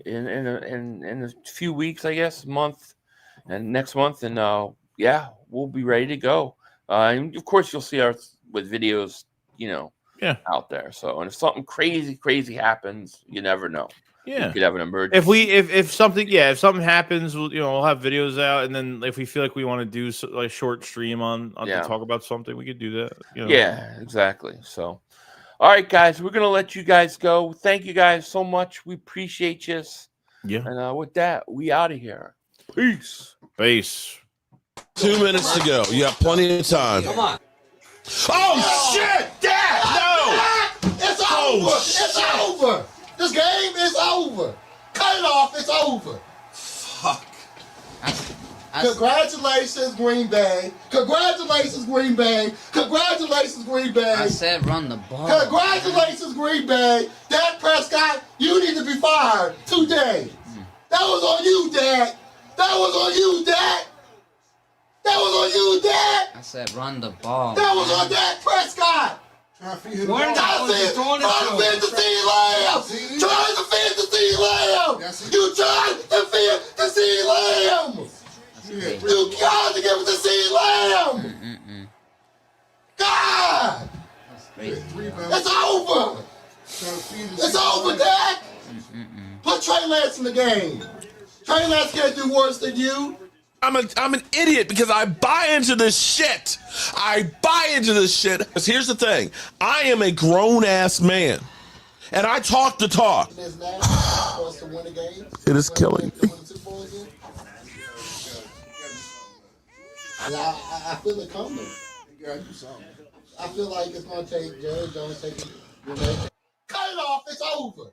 in a few weeks, I guess, month and next month. And we'll be ready to go. And of course you'll see us with videos, out there. So, and if something crazy happens, you never know.
Yeah,
we could have an emergency.
If something happens, we'll have videos out, and then if we feel like we want to do a short stream on to talk about something, we could do that.
Yeah, exactly. So, all right, guys, we're gonna let you guys go. Thank you guys so much. We appreciate you.
Yeah.
And with that, we out of here. Peace.
2 minutes to go. You have plenty of time.
Come on.
Oh shit! Dad! No!
It's over! It's over! This game is over! Cut it off, it's over!
Fuck.
Congratulations, Green Bay! Congratulations, Green Bay! Congratulations, Green Bay!
I said run the ball.
Congratulations, Green Bay! Dak Prescott, you need to be fired today! That was on you, Dak! That was on you, Dak! That was on you, Dak!
I said run the ball.
That was on Dak Prescott! Trying to defend the CeeDee Lamb! Trying to defend the CeeDee Lamb! You tried to defend the CeeDee Lamb! You got to give it to CeeDee Lamb! God! It's over! It's over, Dak! Put Trey Lance in the game. Trey Lance can't do worse than you.
I'm an idiot because I buy into this shit. Because here's the thing. I am a grown-ass man. And I talk the talk. It is killing me.
I feel it coming. I feel like it's going to take Jerry Jones taking. Cut it off. It's over.